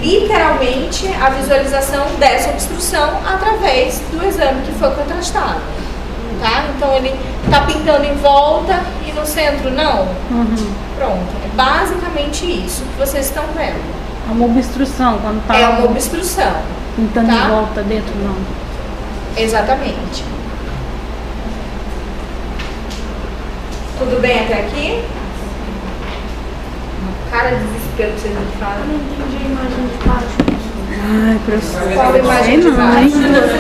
literalmente a visualização dessa obstrução através do exame que foi contrastado, tá? Então ele tá pintando em volta e no centro não. Pronto, é basicamente isso que vocês estão vendo. É uma obstrução quando tá. É uma obstrução. Pintando tá? em volta dentro, não. Exatamente. Tudo bem até aqui? Cara de desespero que vocês me falam. Eu não entendi a imagem de baixo. Ai, professor. Qual imagem de baixo?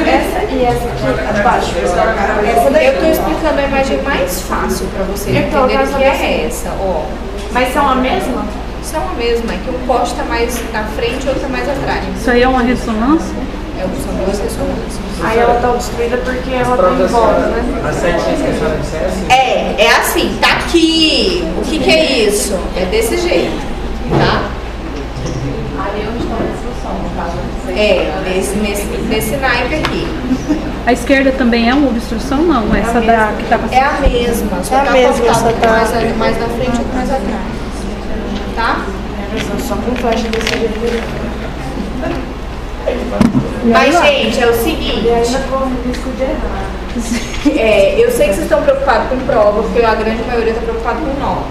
Essa e essa aqui abaixo. Essa daí eu estou explicando a imagem mais fácil para vocês Então, entenderem que essa é essa, ó. Mas são a mesma? São a mesma, é que um poste está mais na frente e outro mais atrás. Isso aí é uma ressonância? São duas ressonâncias. Aí ela tá obstruída porque ela tá em volta, né? As setinhas que a senhora dissesse? É assim, tá aqui. O que é isso? É desse jeito, tá? Ali onde está a instrução, no caso. Nesse naipe aqui. A esquerda também é uma obstrução? Não, essa da que tá É a mesma, só É a tá mesma, cortado só um tá- mais na frente e outro mais atrás. Tá? Só com flecha desse jeito. Mas, gente, é o seguinte. E ainda corre o risco de errar. Eu sei que vocês estão preocupados com prova, porque a grande maioria está preocupada com nota.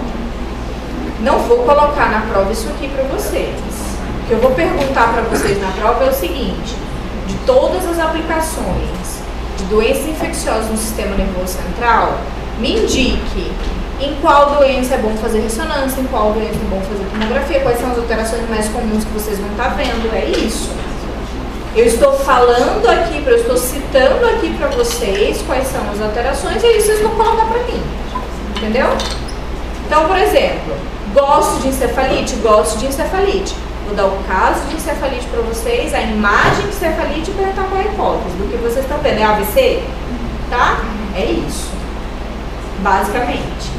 Não vou colocar na prova isso aqui para vocês. O que eu vou perguntar para vocês na prova é o seguinte: de todas as aplicações de doenças infecciosas no sistema nervoso central, me indique em qual doença é bom fazer ressonância, em qual doença é bom fazer tomografia, quais são as alterações mais comuns que vocês vão estar vendo. É isso. Eu estou falando aqui, eu estou citando aqui para vocês quais são as alterações e aí vocês vão colocar para mim. Entendeu? Então, por exemplo, gosto de encefalite? Gosto de encefalite. Vou dar o caso de encefalite para vocês, a imagem de encefalite e perguntar qual é a hipótese do que vocês estão vendo. É AVC? Tá? É isso. Basicamente.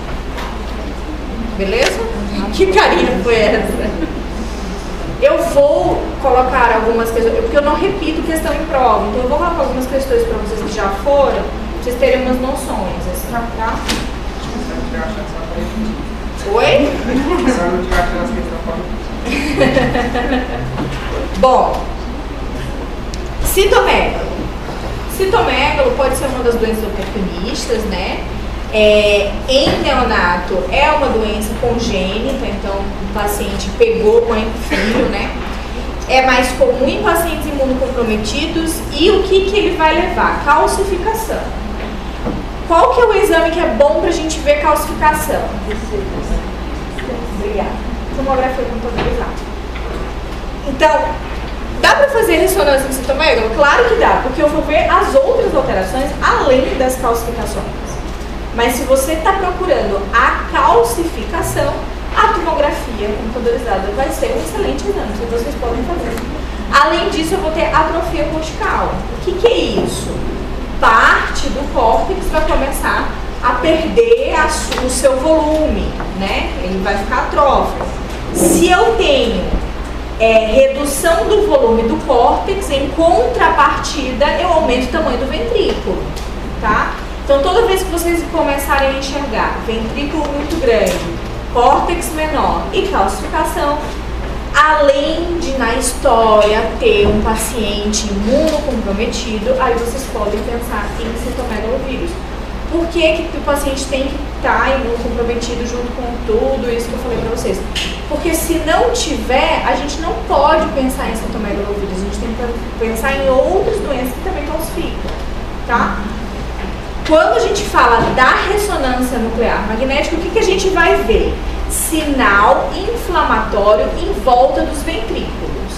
Beleza? Que carinho foi essa? Eu vou colocar algumas questões, porque eu não repito questão em prova, então eu vou colocar algumas questões para vocês que já foram, pra vocês terem umas noções, assim, tá? Oi? Bom, citomegalo. Citomegalo pode ser uma das doenças oportunistas, né? Em neonato é uma doença congênita, então o paciente pegou mãe e filho, né? É mais comum em pacientes imunocomprometidos e o que ele vai levar? Calcificação. Qual que é o exame que é bom pra gente ver calcificação? Obrigada. Tomografia computadorizada. Então, dá pra fazer ressonância em citomegalo? Claro que dá, porque eu vou ver as outras alterações além das calcificações. Mas se você está procurando a calcificação, a tomografia computadorizada vai ser um excelente exame, que vocês podem fazer. Além disso, eu vou ter atrofia cortical. O que é isso? Parte do córtex vai começar a perder o seu volume, né? Ele vai ficar atrófico. Se eu tenho redução do volume do córtex, em contrapartida, eu aumento o tamanho do ventrículo, tá? Então, toda vez que vocês começarem a enxergar ventrículo muito grande, córtex menor e calcificação, além de na história ter um paciente imunocomprometido, aí vocês podem pensar em citomegalovírus. Por que o paciente tem que estar imunocomprometido junto com tudo isso que eu falei para vocês? Porque se não tiver, a gente não pode pensar em citomegalovírus, a gente tem que pensar em outras doenças que também calcificam, tá? Quando a gente fala da ressonância nuclear magnética, o que a gente vai ver? Sinal inflamatório em volta dos ventrículos.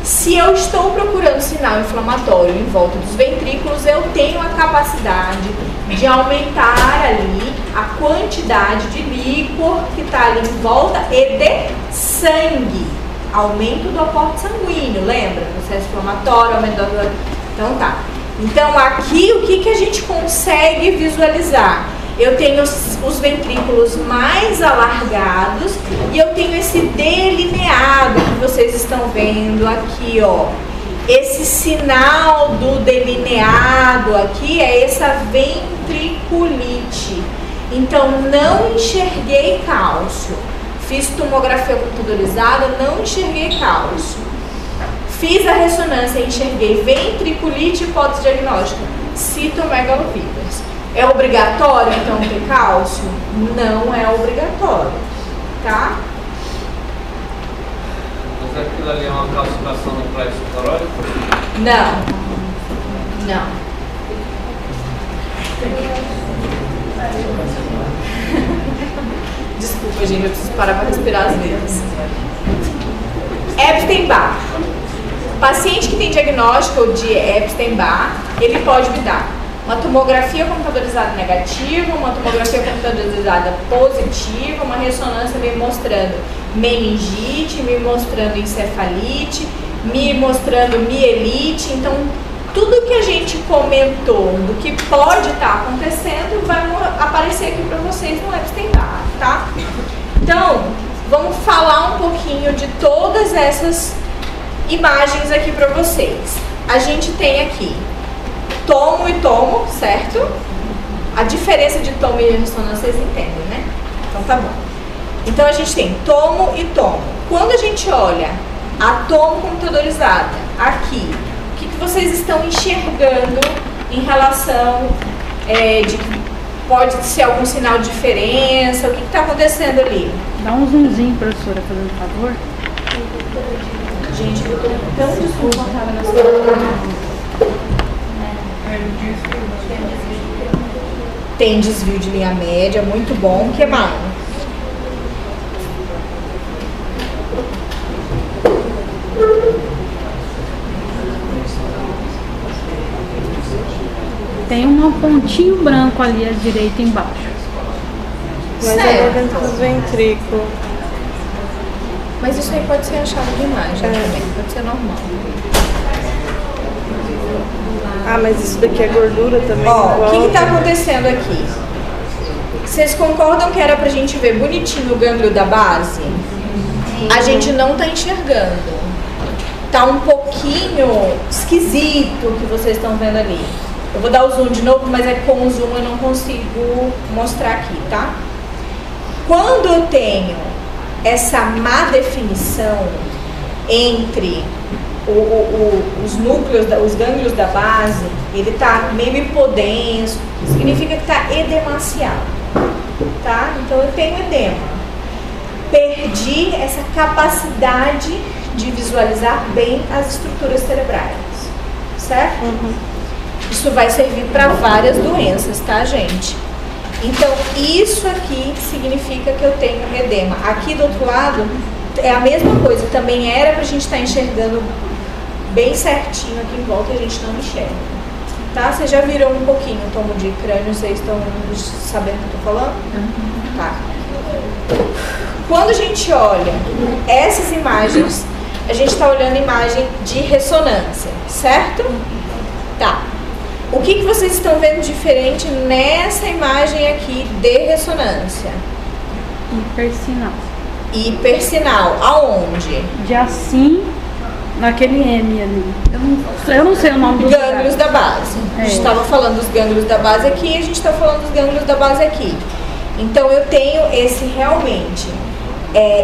Se eu estou procurando sinal inflamatório em volta dos ventrículos, eu tenho a capacidade de aumentar ali a quantidade de líquor que está ali em volta e de sangue. Aumento do aporte sanguíneo, lembra? Processo inflamatório, aumento do... Então tá. Então aqui o que a gente consegue visualizar? Eu tenho os ventrículos mais alargados e eu tenho esse delineado que vocês estão vendo aqui, ó. Esse sinal do delineado aqui é essa ventriculite. Então não enxerguei cálcio. Fiz tomografia computadorizada, não enxerguei cálcio. Fiz a ressonância e enxerguei ventriculite, hipótese diagnóstica, citomegalovírus. É obrigatório, então, ter cálcio? Não é obrigatório, tá? Mas aquilo ali é uma calcificação no plexo torácico? Não. Não. Desculpa, gente, eu preciso parar para respirar às vezes. Epstein-Barr. Paciente que tem diagnóstico de Epstein-Barr, ele pode me dar uma tomografia computadorizada negativa, uma tomografia computadorizada positiva, uma ressonância me mostrando meningite, me mostrando encefalite, me mostrando mielite. Então, tudo que a gente comentou do que pode estar acontecendo vai aparecer aqui para vocês no Epstein-Barr, tá? Então, vamos falar um pouquinho de todas essas imagens aqui para vocês. A gente tem aqui tomo e tomo, certo? A diferença de tomo e ressonância vocês entendem, né? Então tá bom. Então a gente tem tomo e tomo. Quando a gente olha a tomo computadorizada aqui, o que vocês estão enxergando em relação de que pode ser algum sinal de diferença? O que está acontecendo ali? Dá um zoomzinho, professora, fazendo favor. Gente, eu tô tão desconfortável nessa coisa. Tem desvio de linha média, muito bom. O que mais? Tem um pontinho branco ali à direita embaixo. Mas é dentro do ventrículo. Mas isso aí pode ser achado de imagem também, pode ser normal. Ah, mas isso daqui é gordura também? Ó, o que está acontecendo aqui? Vocês concordam que era pra gente ver bonitinho o gânglio da base? A gente não está enxergando. tá um pouquinho esquisito o que vocês estão vendo ali. Eu vou dar o zoom de novo, mas é com o zoom eu não consigo mostrar aqui, tá? Quando eu tenho essa má definição entre os núcleos, os gânglios da base, ele tá meio hipodenso, significa que tá edemaciado, tá? Então eu tenho edema. Perdi essa capacidade de visualizar bem as estruturas cerebrais, certo? Isso vai servir para várias doenças, tá, gente? Então, isso aqui significa que eu tenho edema. Aqui do outro lado, é a mesma coisa. Também era pra gente estar enxergando bem certinho aqui em volta e a gente não enxerga. Tá? Vocês já viram um pouquinho o tomo de crânio? Vocês estão sabendo o que eu tô falando? Tá. Quando a gente olha essas imagens, a gente está olhando imagem de ressonância, certo? Tá. O que vocês estão vendo diferente nessa imagem aqui de ressonância? Hipersinal. Hipersinal. Aonde? De assim, naquele M ali. Eu não sei o nome do gânglios da base. A gente estava falando dos gânglios da base aqui e a gente está falando dos gânglios da base aqui. Então eu tenho esse realmente,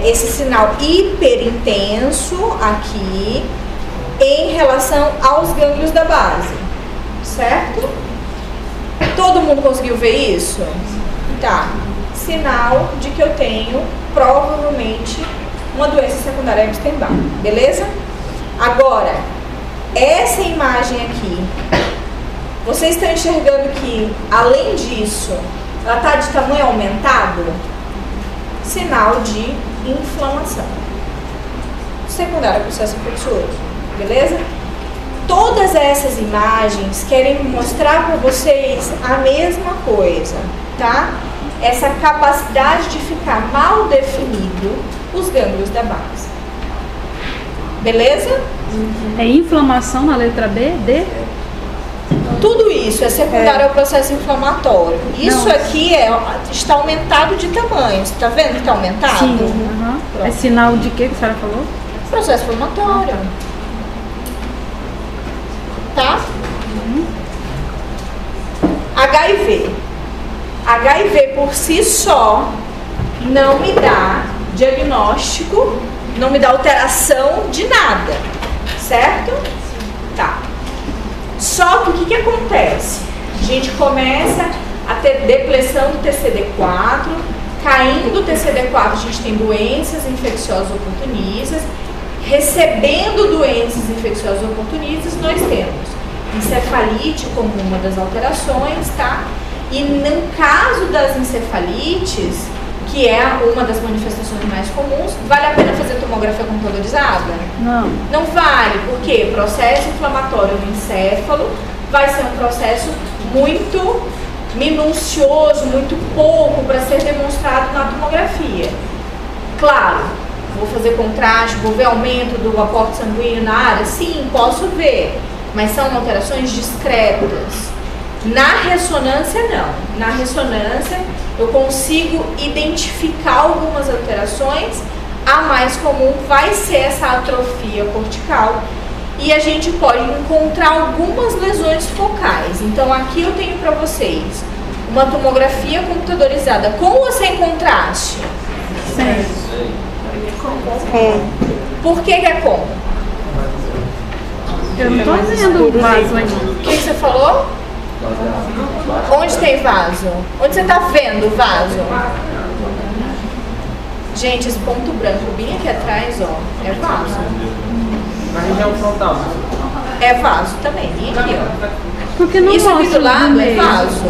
esse sinal hiperintenso aqui em relação aos gânglios da base. Certo? Todo mundo conseguiu ver isso? Tá. Sinal de que eu tenho, provavelmente, uma doença secundária Epstein-Barr. Beleza? Agora, essa imagem aqui, vocês estão enxergando que, além disso, ela está de tamanho aumentado? Sinal de inflamação. Secundária ao processo infeccioso. Beleza? Todas essas imagens querem mostrar para vocês a mesma coisa, tá? Essa capacidade de ficar mal definido os gânglios da base. Beleza? É inflamação na letra B, D? Tudo isso é secundário ao processo inflamatório. Isso aqui está aumentado de tamanho. Você está vendo que está aumentado? Sim. É sinal de quê que a senhora falou? Processo inflamatório. Tá? HIV. HIV por si só não me dá diagnóstico, não me dá alteração de nada, certo? Tá. Só que o que acontece? A gente começa a ter depressão do TCD4, caindo do TCD4 a gente tem doenças infecciosas oportunistas. Recebendo doenças infecciosas oportunistas, nós temos encefalite como uma das alterações, tá? E no caso das encefalites, que é uma das manifestações mais comuns, vale a pena fazer tomografia computadorizada? Não. Não vale, porque o processo inflamatório do encéfalo vai ser um processo muito minucioso, muito pouco para ser demonstrado na tomografia. Claro, vou fazer contraste, vou ver aumento do aporte sanguíneo na área? Sim, posso ver, mas são alterações discretas. Na ressonância, não. Na ressonância, eu consigo identificar algumas alterações. A mais comum vai ser essa atrofia cortical e a gente pode encontrar algumas lesões focais. Então, aqui eu tenho para vocês uma tomografia computadorizada com ou sem contraste? Sim. Por que é com? Eu não tô vendo o vaso ainda. O que você falou? Onde tem vaso? Onde você tá vendo o vaso? Gente, esse ponto branco bem aqui atrás, ó, é vaso. Na região frontal. É vaso também, bem aqui, ó. Porque não Isso aqui mostra do lado no é meio. vaso.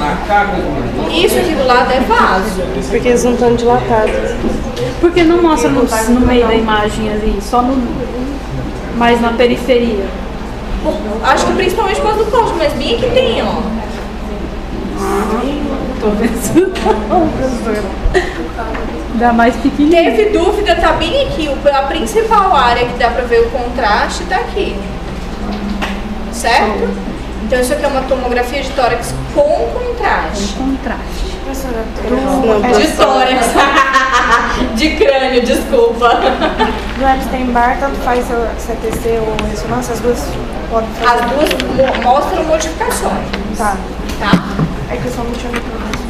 Isso aqui do lado é vaso. Porque eles não estão dilatados. Porque não mostra no meio da imagem ali, só mais na periferia. Acho que principalmente por causa do corte, mas bem aqui tem, ó. Tô pensando. Dá mais pequenininho. Teve dúvida, tá bem aqui. A principal área que dá pra ver o contraste tá aqui. Certo? Então isso aqui é uma tomografia de tórax com contraste. Contraste. De tórax. De crânio, desculpa. do Epstein-Barr, tanto faz se é TC ou ressonância, as duas podem fazer. As duas mostram modificações. Tá. Tá? É que eu só não tinha muito isso.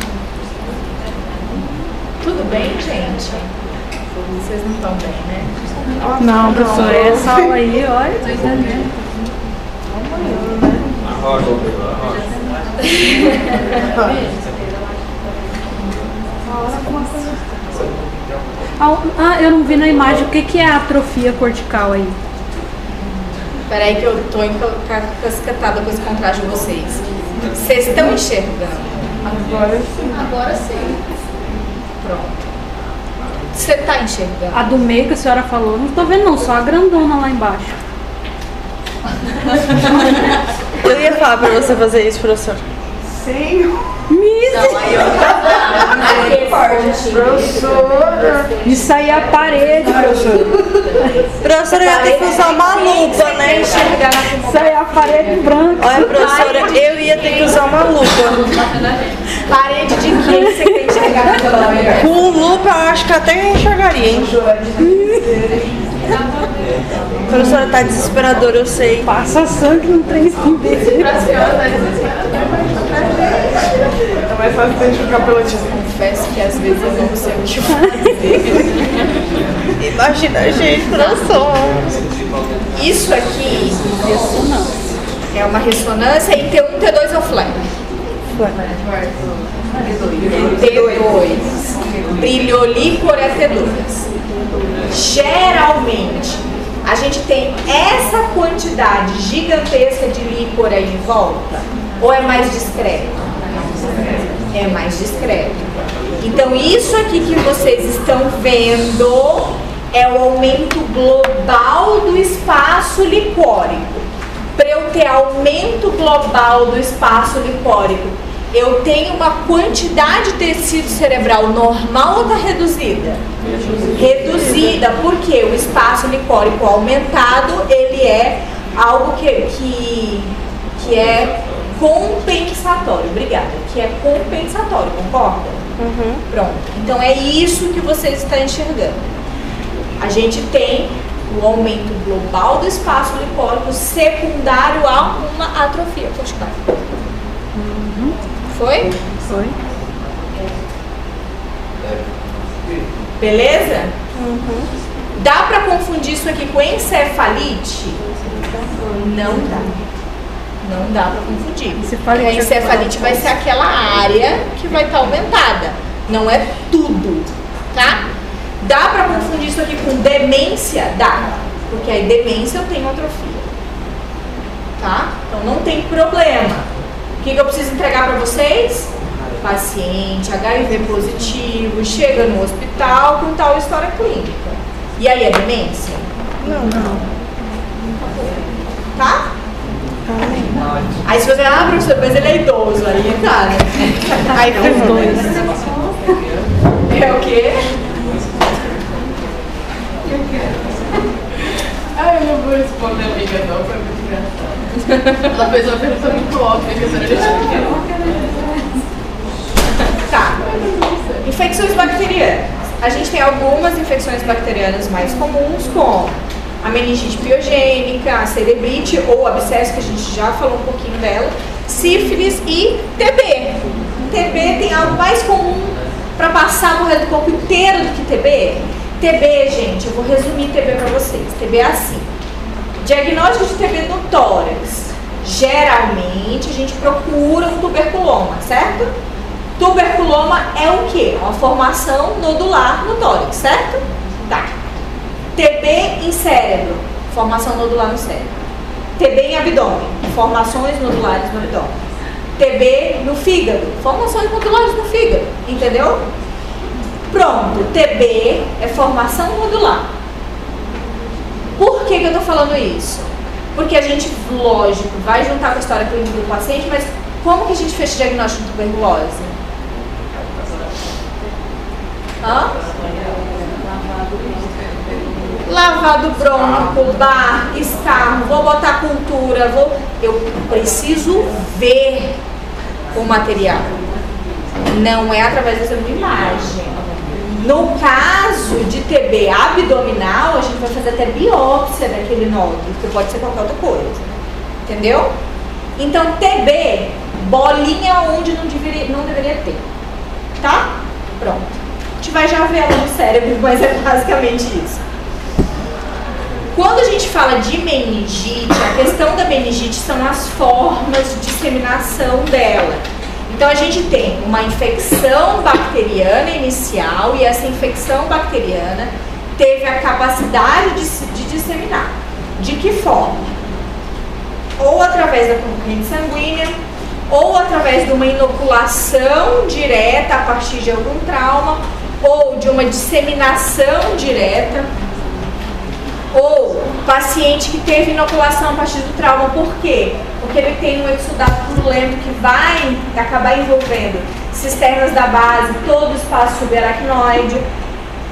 Tudo bem, gente? Vocês não estão bem, né? Não, professor, essa aula aí, olha, tô entendendo. Ah, eu não vi na imagem o que é a atrofia cortical aí. Peraí que eu tô encasquetada com esse contraste de vocês. Vocês estão enxergando? Agora sim. Agora sim. Pronto. Você tá enxergando? A do meio que a senhora falou, não tô vendo não, só a grandona lá embaixo. Eu ia falar pra você fazer isso, professor. Sim. Não, aí eu Professora. Isso aí é a parede, professor. Professora, eu ia ter que usar uma lupa, né? Isso aí é a parede branca. Olha, professora, eu ia ter que usar uma lupa. Parede de quem você quer enxergar? Com lupa, eu acho que até eu enxergaria, hein? Professora, tá desesperador, eu sei. Passa sangue no trem assim dele. É mais fácil você enxergar pela tinta. Confesso que às vezes eu não sei o que fazer. Imagina a gente, professor. Isso aqui é uma ressonância e T1, T2 é o flare. T2. Brilho líquor é T2. Geralmente, a gente tem essa quantidade gigantesca de líquor aí em volta? Ou é mais discreto? É mais discreto. Então, isso aqui que vocês estão vendo é o aumento global do espaço licórico. Para eu ter aumento global do espaço licórico, eu tenho uma quantidade de tecido cerebral normal ou está reduzida? Reduzida, porque o espaço licórico aumentado, ele é algo que é compensatório. Obrigada. Que é compensatório, concorda? Uhum. Pronto. Então é isso que vocês estão enxergando. A gente tem o aumento global do espaço licórico secundário a uma atrofia cortical. Foi? Foi. Beleza? Uhum. Dá pra confundir isso aqui com encefalite? Não dá. Não dá pra confundir. Encefalite A encefalite vai ser aquela área que vai estar aumentada. Não é tudo, tá? Dá pra confundir isso aqui com demência? Dá. Porque aí demência eu tenho atrofia. Tá? Então não tem problema. O que eu preciso entregar para vocês? Paciente HIV positivo, chega no hospital com tal história clínica. E aí é demência? Não. Tá? Aí se você, professor, mas ele é idoso, aí tá, né? Aí Os dois. É o quê? Ah, eu não vou responder a amiga não, foi muito engraçado. Ela fez uma pergunta muito óbvia que a senhora já Tá. Infecções bacterianas. A gente tem algumas infecções bacterianas mais comuns, como a meningite piogênica, a cerebrite ou abscesso, que a gente já falou um pouquinho dela, sífilis e TB. TB tem algo mais comum para passar no resto do corpo inteiro do que TB? TB, gente, eu vou resumir TB para vocês. TB é assim. Diagnóstico de TB no tórax. Geralmente a gente procura um tuberculoma, certo? Tuberculoma é o quê? Uma formação nodular no tórax, certo? Tá. TB em cérebro, formação nodular no cérebro. TB em abdômen, formações nodulares no abdômen. TB no fígado, formações nodulares no fígado, entendeu? Pronto, TB é formação nodular. Por que eu tô falando isso? Porque a gente, lógico, vai juntar com a história clínica do paciente, mas como que a gente fez o diagnóstico de tuberculose? Hã? Lavado brônquico, bar, escarro, vou botar cultura, eu preciso ver o material. Não é através do exame de imagem. No caso de TB abdominal, a gente vai fazer até biópsia daquele nódulo, que pode ser qualquer outra coisa. Entendeu? Então, TB, bolinha onde não deveria ter. Tá? Pronto. A gente vai já ver ela no cérebro, mas é basicamente isso. Quando a gente fala de meningite, a questão da meningite são as formas de disseminação dela. Então a gente tem uma infecção bacteriana inicial e essa infecção bacteriana teve a capacidade de disseminar. De que forma? Ou através da corrente sanguínea, ou através de uma inoculação direta a partir de algum trauma, ou de uma disseminação direta, ou paciente que teve inoculação a partir do trauma. Por quê? Porque ele tem um exudato purulento que vai acabar envolvendo cisternas da base, todo o espaço subaracnoide.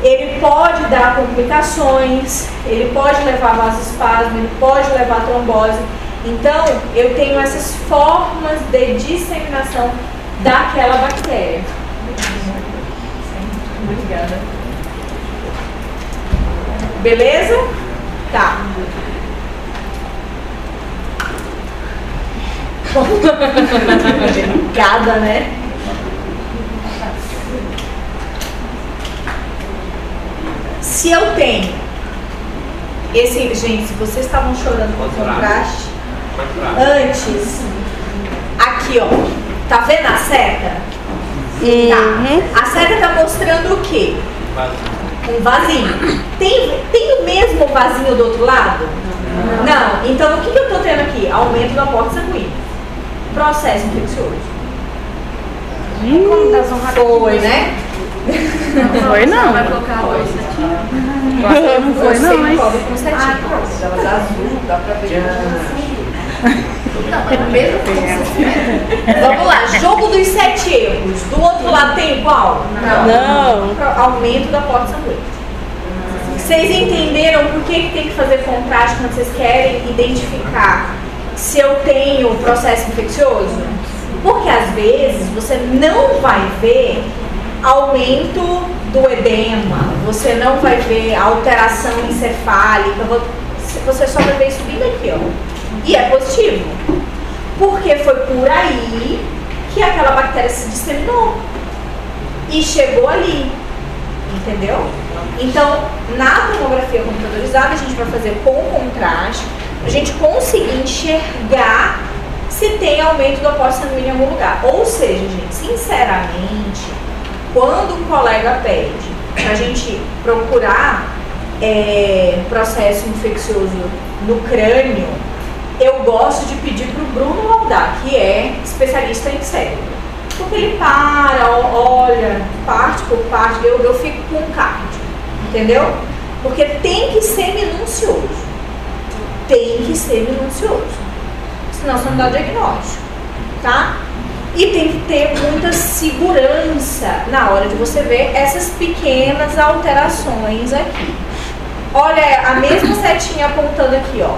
Ele pode dar complicações, ele pode levar vasoespasmo, ele pode levar trombose. Então, eu tenho essas formas de disseminação daquela bactéria. Obrigada. Beleza? Tá. Delicada, né? Se eu tenho esse, gente, se vocês estavam chorando com contraste antes, aqui ó, tá vendo a seta? Tá. A seta tá mostrando o quê? Um vasinho. Tem o mesmo vasinho do outro lado? Não. Então o que eu tô tendo aqui? Aumento do aporte sanguíneo. Processo infeccioso. Foi, né? Não foi não. Vai colocar a bolsa aqui. Não foi não, mas... Com setinha. Elas azul, dá pra ver. Não, é o mesmo conceito. Vamos lá, jogo dos 7 erros. Do outro lado tem qual? Não. Aumento do aporte sanguíneo. Vocês entenderam por que tem que fazer contraste quando vocês querem identificar se eu tenho processo infeccioso? Porque às vezes você não vai ver aumento do edema, você não vai ver alteração encefálica, você só vai ver isso vindo aqui, ó. E é positivo, porque foi por aí que aquela bactéria se disseminou e chegou ali, entendeu? Então, na tomografia computadorizada, a gente vai fazer com contraste, pra gente conseguir enxergar se tem aumento do aporte sanguíneo em algum lugar. Ou seja, gente, sinceramente, quando um colega pede pra gente procurar processo infeccioso no crânio, eu gosto de pedir pro Bruno Maldar, que é especialista em cérebro. Porque ele olha, parte por parte, eu fico com cardio, entendeu? Porque tem que ser minucioso. Tem que ser minucioso. Senão você não dá diagnóstico, tá? E tem que ter muita segurança na hora de você ver essas pequenas alterações aqui. Olha, a mesma setinha apontando aqui, ó.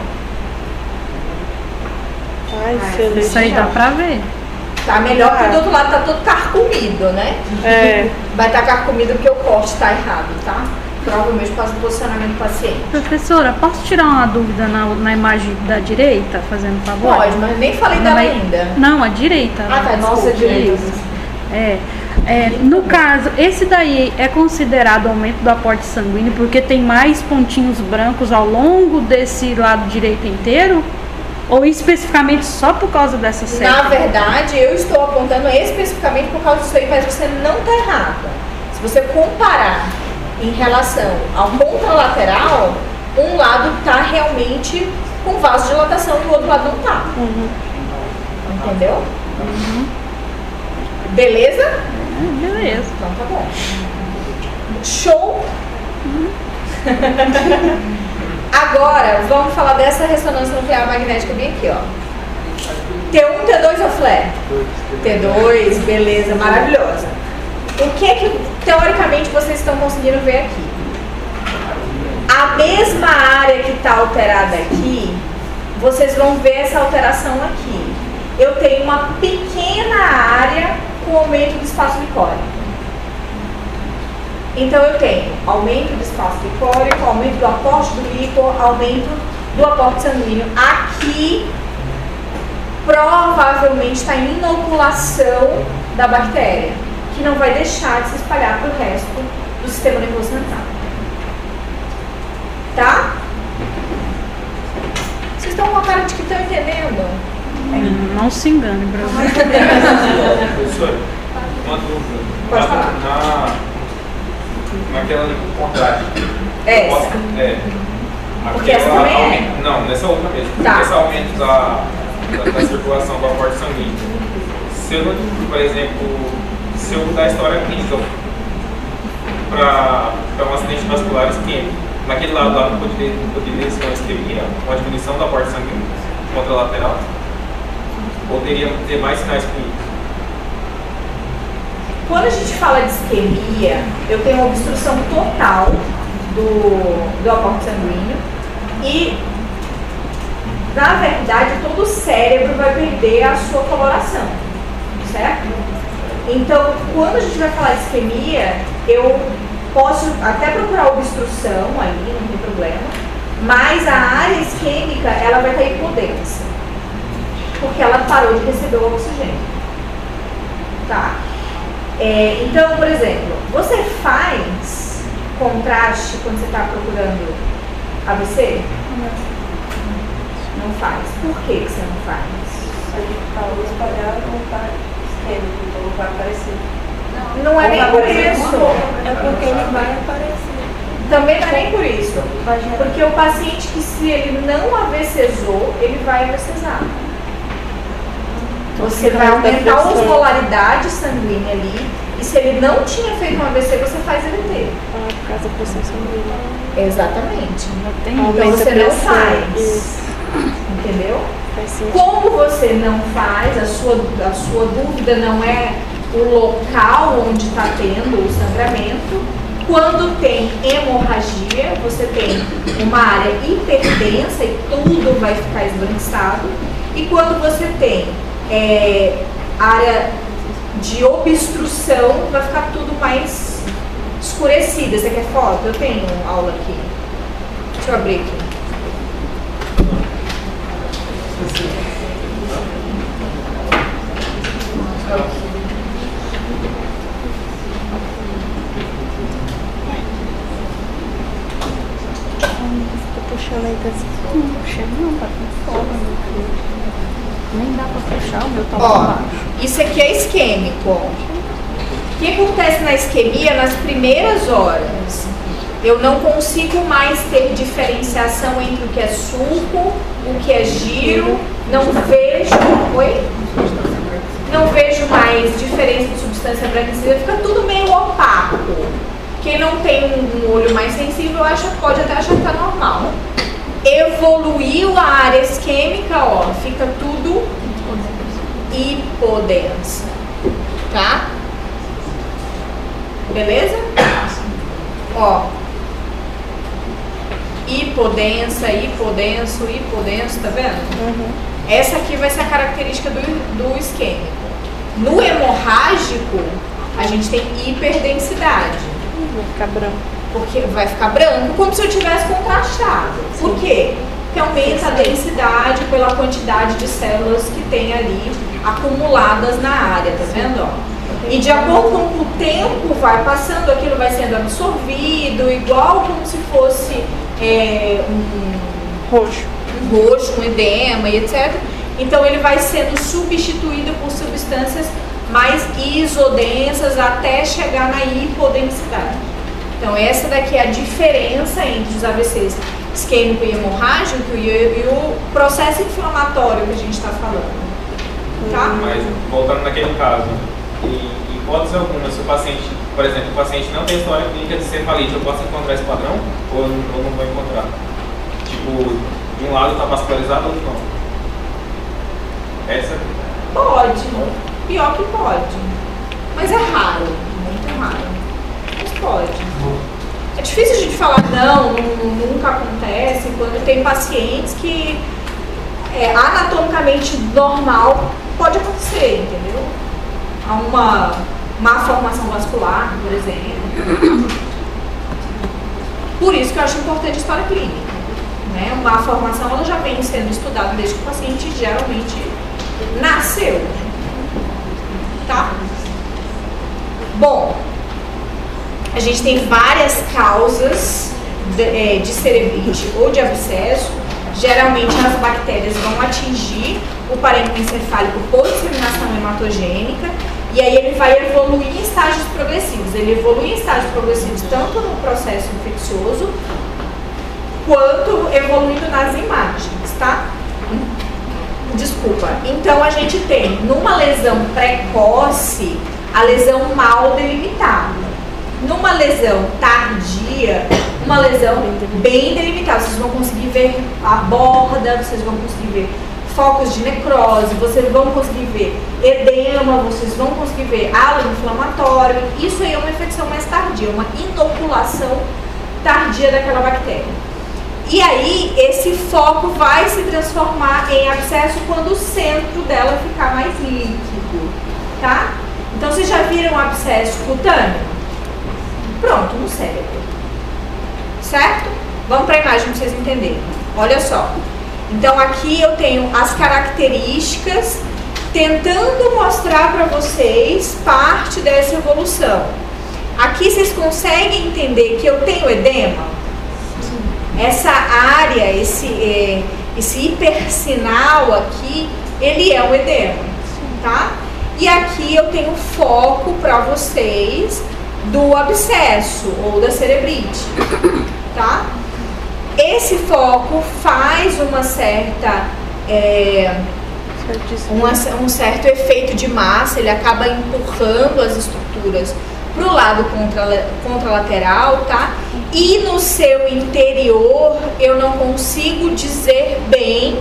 Isso aí dá pra ver. Tá melhor que do outro lado tá todo carcomido, né? É. Vai estar carcomido porque o corte tá errado, tá? Provavelmente por causa do posicionamento do paciente. Professora, posso tirar uma dúvida na imagem da direita, fazendo favor? Pode, mas nem falei dela ainda. Não, a direita. Ah, tá, desculpa, nossa, a direita. isso. No caso, esse daí é considerado aumento do aporte sanguíneo porque tem mais pontinhos brancos ao longo desse lado direito inteiro? Ou especificamente só por causa dessa seta? Na verdade, eu estou apontando especificamente por causa disso aí, mas você não está errada. Se você comparar em relação ao contralateral, um lado está realmente com vasodilatação e o outro lado não está. Entendeu? Beleza? Beleza. Então tá bom. Show? Agora, vamos falar dessa ressonância nuclear magnética bem aqui, ó. T1, T2 ou flare? T2, beleza, maravilhosa. O que teoricamente vocês estão conseguindo ver aqui? A mesma área que está alterada aqui, vocês vão ver essa alteração aqui. Eu tenho uma pequena área com aumento do espaço licórico. Então eu tenho aumento do espaço licórico, aumento do aporte do líquor, aumento do aporte sanguíneo. Aqui provavelmente está em inoculação da bactéria, que não vai deixar de se espalhar para o resto do sistema nervoso central. Tá? Vocês estão com a cara de que estão entendendo? Não se engane, Brasil. Professor, uma dúvida. Pode falar. Naquela ali com contrário. Essa. Porque essa também é? Não, nessa outra mesmo. Tá. Esse aumento da circulação do aporte sanguíneo. Se eu, por exemplo, se eu mudar a história clínica para um acidente vascular isquêmico, naquele lado lá não poderia ser uma isquemia, uma diminuição do aporte sanguíneo contralateral? Ou teria que ter mais sinais clínicos? Quando a gente fala de isquemia, eu tenho uma obstrução total do aporte sanguíneo e, na verdade, todo o cérebro vai perder a sua coloração, certo? Então, quando a gente vai falar de isquemia, eu posso até procurar obstrução ali, não tem problema, mas a área isquêmica, ela vai estar hipodensa, porque ela parou de receber o oxigênio. Tá? Então, por exemplo, você faz contraste quando você está procurando AVC? Não faz. Por que você não faz? A gente está espalhado não está isquêmico, então não vai aparecer. Não é nem por isso. É porque ele vai aparecer. Também não é nem por isso. Porque o paciente que, se ele não AVCzou, ele vai AVCzar. Você vai aumentar a osmolaridade sanguínea ali, e se ele não tinha feito um AVC, você faz ele ter. Por causa da pressão sanguínea. Exatamente. Então você não faz. Entendeu? Como você não faz, a sua dúvida não é o local onde está tendo o sangramento. Quando tem hemorragia, você tem uma área hiperdensa e tudo vai ficar esbranquiçado. E quando você tem área de obstrução, vai ficar tudo mais escurecida. Você quer foto? Eu tenho aula aqui. Deixa eu abrir aqui. Puxando aí não puxa não, tá com fome, meu filho. Nem dá pra puxar, o meu tá lá embaixo. Isso aqui é isquêmico. O que acontece na isquemia nas primeiras horas? Eu não consigo mais ter diferenciação entre o que é suco, o que é giro, não vejo mais diferença de substância embranquecida, fica tudo meio opaco. Quem não tem um olho mais sensível pode até achar que tá normal. Evoluiu a área isquêmica, ó, fica tudo hipodensa, tá? Beleza? Ó, hipodensa, hipodenso, hipodenso, tá vendo? Uhum. Essa aqui vai ser a característica do isquêmico. No hemorrágico, a gente tem hiperdensidade. Vai ficar branco. Porque vai ficar branco, como se eu tivesse contrastado. Por quê? Porque aumenta a densidade pela quantidade de células que tem ali acumuladas na área, tá vendo? Ó? E de acordo com o tempo vai passando, aquilo vai sendo absorvido, igual como se fosse um roxo, um edema e etc. Então ele vai sendo substituído por substâncias mais isodensas até chegar na hipodensidade. Então essa daqui é a diferença entre os AVCs isquêmico e hemorrágico e o processo inflamatório que a gente está falando. Tá? Mas voltando naquele caso, em hipótese alguma, se o paciente, por exemplo, o paciente não tem história clínica de cefalite, eu posso encontrar esse padrão ou não vou encontrar? Tipo, de um lado está vascularizado, outro não. Essa? Pode, pior que pode. Mas é raro, muito raro. Mas pode. É difícil a gente falar não, nunca acontece, quando tem pacientes que anatomicamente normal pode acontecer, entendeu? Há uma má formação vascular, por exemplo. Por isso que eu acho importante a história clínica. Né? Uma formação ela já vem sendo estudada desde que o paciente geralmente nasceu. Tá? Bom, a gente tem várias causas de cerebrite ou de abscesso. Geralmente as bactérias vão atingir o parênquima encefálico por disseminação hematogênica e aí ele vai evoluir em estágios progressivos. Ele evolui em estágios progressivos tanto no processo infeccioso quanto evoluindo nas imagens, tá? Desculpa. Então a gente tem numa lesão precoce a lesão mal delimitada. Numa lesão tardia, uma lesão bem delimitada, vocês vão conseguir ver a borda, vocês vão conseguir ver focos de necrose, vocês vão conseguir ver edema, vocês vão conseguir ver halo inflamatório. Isso aí é uma infecção mais tardia, uma inoculação tardia daquela bactéria. E aí, esse foco vai se transformar em abscesso quando o centro dela ficar mais líquido, tá? Então, vocês já viram abscesso cutâneo? Pronto, no cérebro. Certo? Vamos para a imagem para vocês entenderem. Olha só. Então, aqui eu tenho as características tentando mostrar para vocês parte dessa evolução. Aqui vocês conseguem entender que eu tenho edema? Essa área, esse hipersinal aqui, ele é um edema, tá? E aqui eu tenho foco para vocês do abscesso ou da cerebrite, tá? Esse foco faz uma certa um certo efeito de massa, ele acaba empurrando as estruturas para o lado contralateral, tá? E no seu interior eu não consigo dizer bem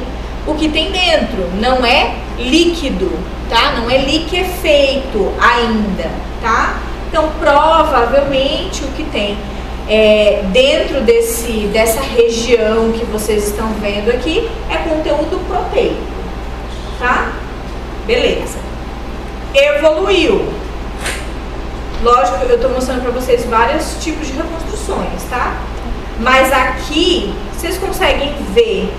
o que tem dentro, não é líquido, tá? Não é liquefeito ainda, tá? Então provavelmente o que tem dentro dessa região que vocês estão vendo aqui é conteúdo proteico, tá? Beleza. Evoluiu. Lógico, eu estou mostrando para vocês vários tipos de reconstruções, tá? Mas aqui, vocês conseguem ver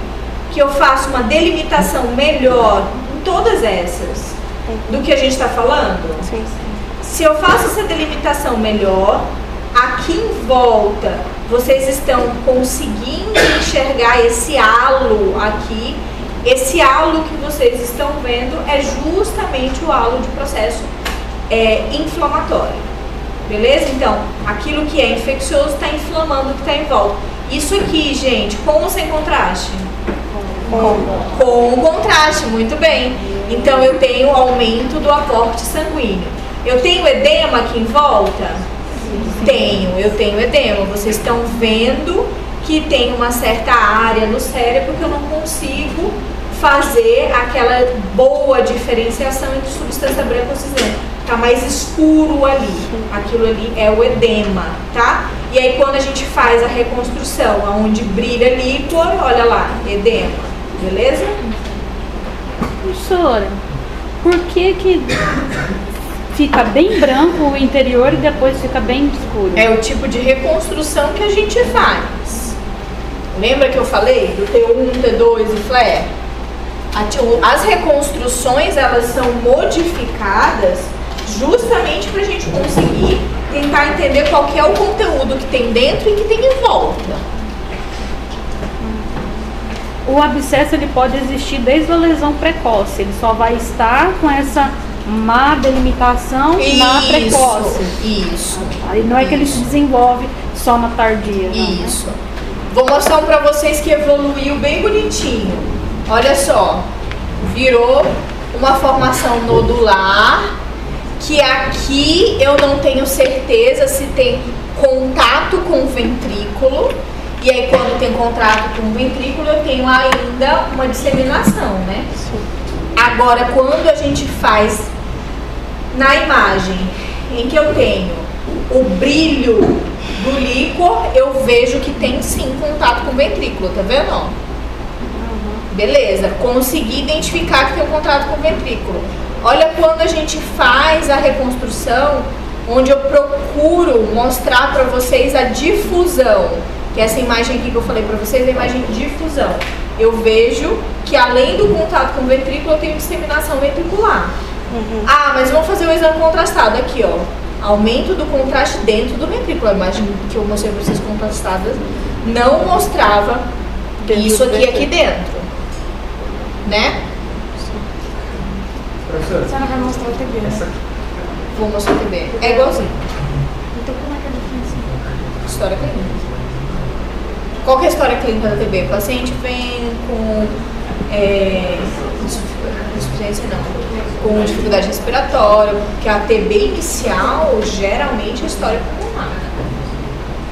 que eu faço uma delimitação melhor em todas essas do que a gente está falando? Sim. Se eu faço essa delimitação melhor, aqui em volta, vocês estão conseguindo enxergar esse halo aqui. Esse halo que vocês estão vendo é justamente o halo de processo inflamatório. Beleza? Então, aquilo que é infeccioso está inflamando o que está em volta. Isso aqui, gente, com ou sem contraste? Com contraste, muito bem. Então, eu tenho aumento do aporte sanguíneo. Eu tenho edema aqui em volta? Eu tenho edema. Vocês estão vendo que tem uma certa área no cérebro que eu não consigo fazer aquela boa diferenciação entre substância branca e cinzenta. Tá mais escuro ali, aquilo ali é o edema, tá? E aí quando a gente faz a reconstrução, onde brilha líquor, olha lá, edema, beleza? Professora, por que fica bem branco o interior e depois fica bem escuro? É o tipo de reconstrução que a gente faz. Lembra que eu falei do T1, T2 e flare? As reconstruções, elas são modificadas justamente para a gente conseguir tentar entender qual que é o conteúdo que tem dentro e que tem em volta. O abscesso ele pode existir desde a lesão precoce, ele só vai estar com essa má delimitação na precoce. Isso. Aí não é que ele se desenvolve só na tardia. Não, isso. Né? Vou mostrar para vocês que evoluiu bem bonitinho. Olha só, virou uma formação nodular, que aqui eu não tenho certeza se tem contato com o ventrículo, e aí quando tem contato com o ventrículo eu tenho ainda uma disseminação, né? Sim. Agora, quando a gente faz na imagem em que eu tenho o brilho do líquor, eu vejo que tem sim contato com o ventrículo, tá vendo? Beleza, consegui identificar que tem um contato com o ventrículo. Olha quando a gente faz a reconstrução, onde eu procuro mostrar para vocês a difusão que é essa imagem aqui que eu falei pra vocês, é a imagem de difusão. Eu vejo que além do contato com o ventrículo, eu tenho disseminação ventricular. Ah, mas vamos fazer o exame contrastado aqui, ó. Aumento do contraste dentro do ventrículo. A imagem que eu mostrei pra vocês contrastadas não mostrava isso aqui dentro. Né? A senhora vai mostrar a TV, né? Vou mostrar a TV. É igualzinho. Então como é que é a diferença? História clínica. Qual que é a história clínica da TB? O paciente vem com insuficiência não, com dificuldade respiratória, porque a TB inicial geralmente é história pulmonar.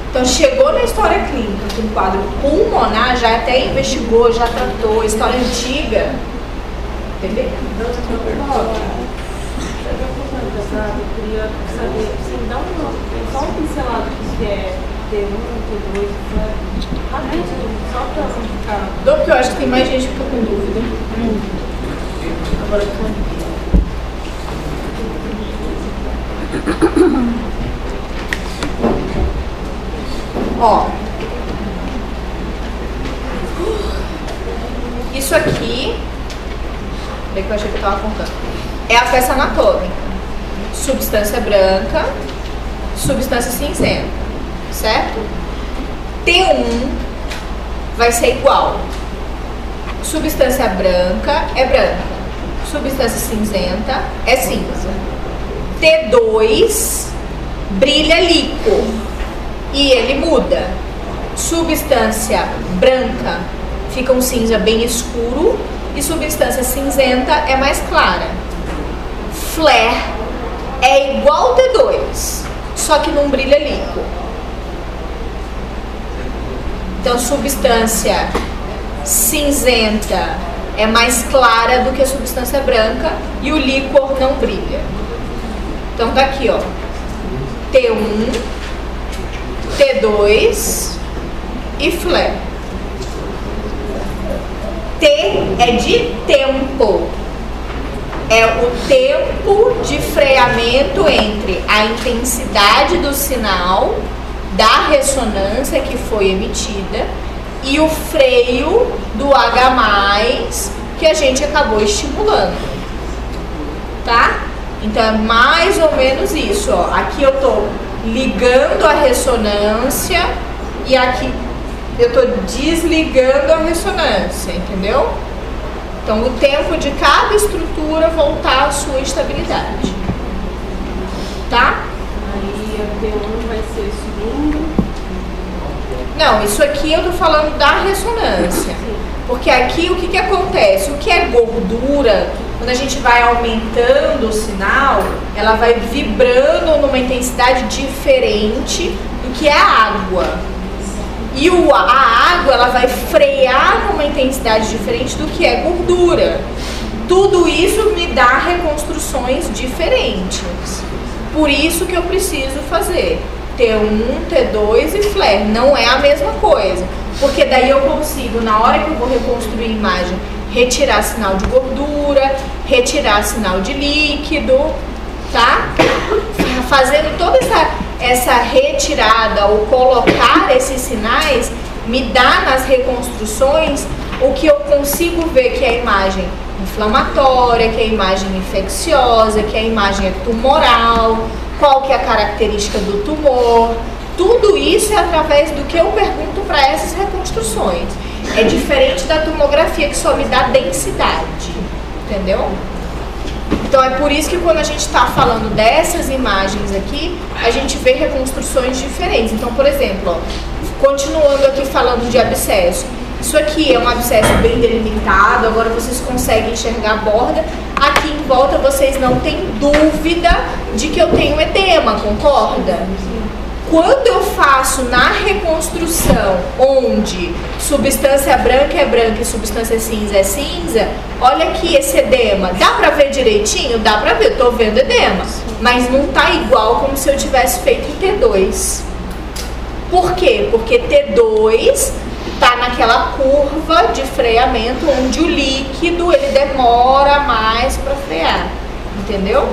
Então chegou na história clínica com quadro pulmonar, já até investigou, já tratou, história antiga. TB? Eu queria saber, assim, dá só um pincelado do que é T1, T2, rapidinho, só pra não ficar. Dou porque eu acho que tem mais gente que fica com dúvida. Agora ó, isso aqui, peraí que eu achei que eu tava contando, é a peça anatômica. Substância branca, substância cinzenta, certo? T1 vai ser igual. Substância branca é branca, substância cinzenta é cinza. T2 brilha líquor e ele muda. Substância branca fica um cinza bem escuro e substância cinzenta é mais clara. Flare é igual T2, só que não brilha líquor. Então, substância cinzenta é mais clara do que a substância branca e o líquor não brilha. Então, tá aqui, ó. T1, T2 e flare. T é de tempo. É o tempo de freamento entre a intensidade do sinal da ressonância que foi emitida e o freio do H+, que a gente acabou estimulando. Tá? Então é mais ou menos isso, ó. Aqui eu tô ligando a ressonância e aqui eu tô desligando a ressonância, entendeu? Então, o tempo de cada estrutura voltar à sua estabilidade. Tá? Aí a T1 vai ser subindo. Não, isso aqui eu tô falando da ressonância. Porque aqui o que acontece? O que é gordura, quando a gente vai aumentando o sinal, ela vai vibrando numa intensidade diferente do que é a água. E a água, ela vai frear numa intensidade diferente do que é gordura. Tudo isso me dá reconstruções diferentes. Por isso que eu preciso fazer T1, T2 e flare. Não é a mesma coisa. Porque daí eu consigo, na hora que eu vou reconstruir a imagem, retirar sinal de gordura, retirar sinal de líquido, tá? Fazendo toda essa retirada ou colocar esses sinais, me dá nas reconstruções o que eu consigo ver que é a imagem inflamatória, que é a imagem infecciosa, que a imagem é tumoral, qual que é a característica do tumor. Tudo isso é através do que eu pergunto para essas reconstruções. É diferente da tomografia que só me dá densidade, entendeu? Então é por isso que quando a gente está falando dessas imagens aqui, a gente vê reconstruções diferentes. Então, por exemplo, ó, continuando aqui falando de abscesso, isso aqui é um abscesso bem delimitado, agora vocês conseguem enxergar a borda. Aqui em volta vocês não têm dúvida de que eu tenho edema, concorda? Quando eu faço na reconstrução, onde substância branca é branca e substância cinza é cinza, olha aqui esse edema. Dá pra ver direitinho? Dá pra ver, eu tô vendo edema. Mas não tá igual como se eu tivesse feito em T2. Por quê? Porque T2 tá naquela curva de freamento onde o líquido ele demora mais para frear, entendeu?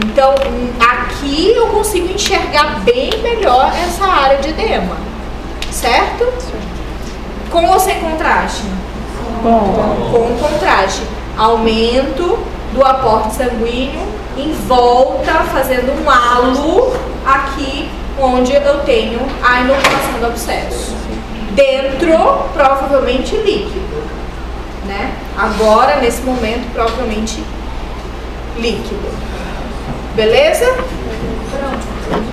Então, aqui eu consigo enxergar bem melhor essa área de edema, certo? Com ou sem contraste? Com contraste. Aumento do aporte sanguíneo em volta, fazendo um halo aqui onde eu tenho a inoculação do abscesso. Dentro, provavelmente líquido, né? Agora, nesse momento, provavelmente líquido. Beleza?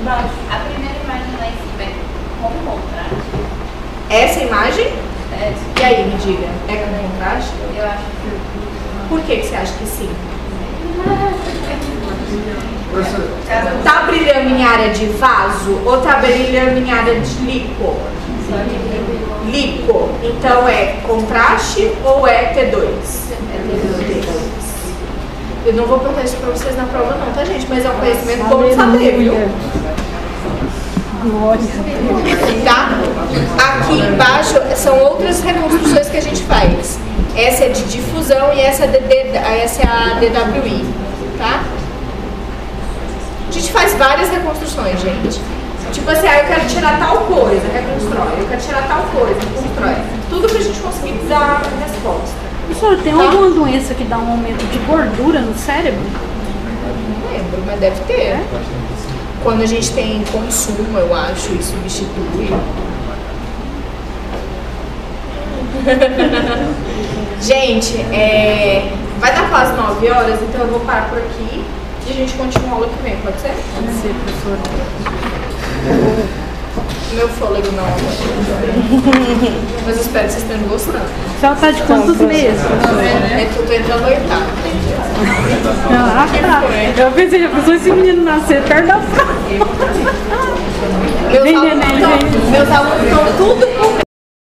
A primeira imagem lá em cima é com contraste. Essa imagem? É, E aí, me diga, é com contraste? eu acho que Por que você acha que sim? Tá brilhando em área de vaso ou tá brilhando em área de lipo? Lipo. Então é contraste ou é T2? É T2. Eu não vou perguntar isso pra vocês na prova não, tá, gente? Mas é um conhecimento bom de saber, viu? Tá? Aqui embaixo são outras reconstruções que a gente faz. Essa é de difusão e essa é a DWI, tá? A gente faz várias reconstruções, gente. Tipo assim, eu quero tirar tal coisa, reconstrói. Eu quero tirar tal coisa, reconstrói. Tudo que a gente conseguir dar resposta. Professor, tem alguma doença que dá um aumento de gordura no cérebro? Não lembro, mas deve ter. Quando a gente tem consumo, eu acho, e substitui. Gente, vai dar quase 9 horas, então eu vou parar por aqui e a gente continua a aula que vem, pode ser? Pode ser, professor. Meu fôlego não. Mas eu espero que vocês tenham gostado. Só tá de quantos meses? Eu tô entrando no oitavo. Ah, tá. Eu pensei, já pensou esse menino nascer perto da frente. Meus alunos estão tudo com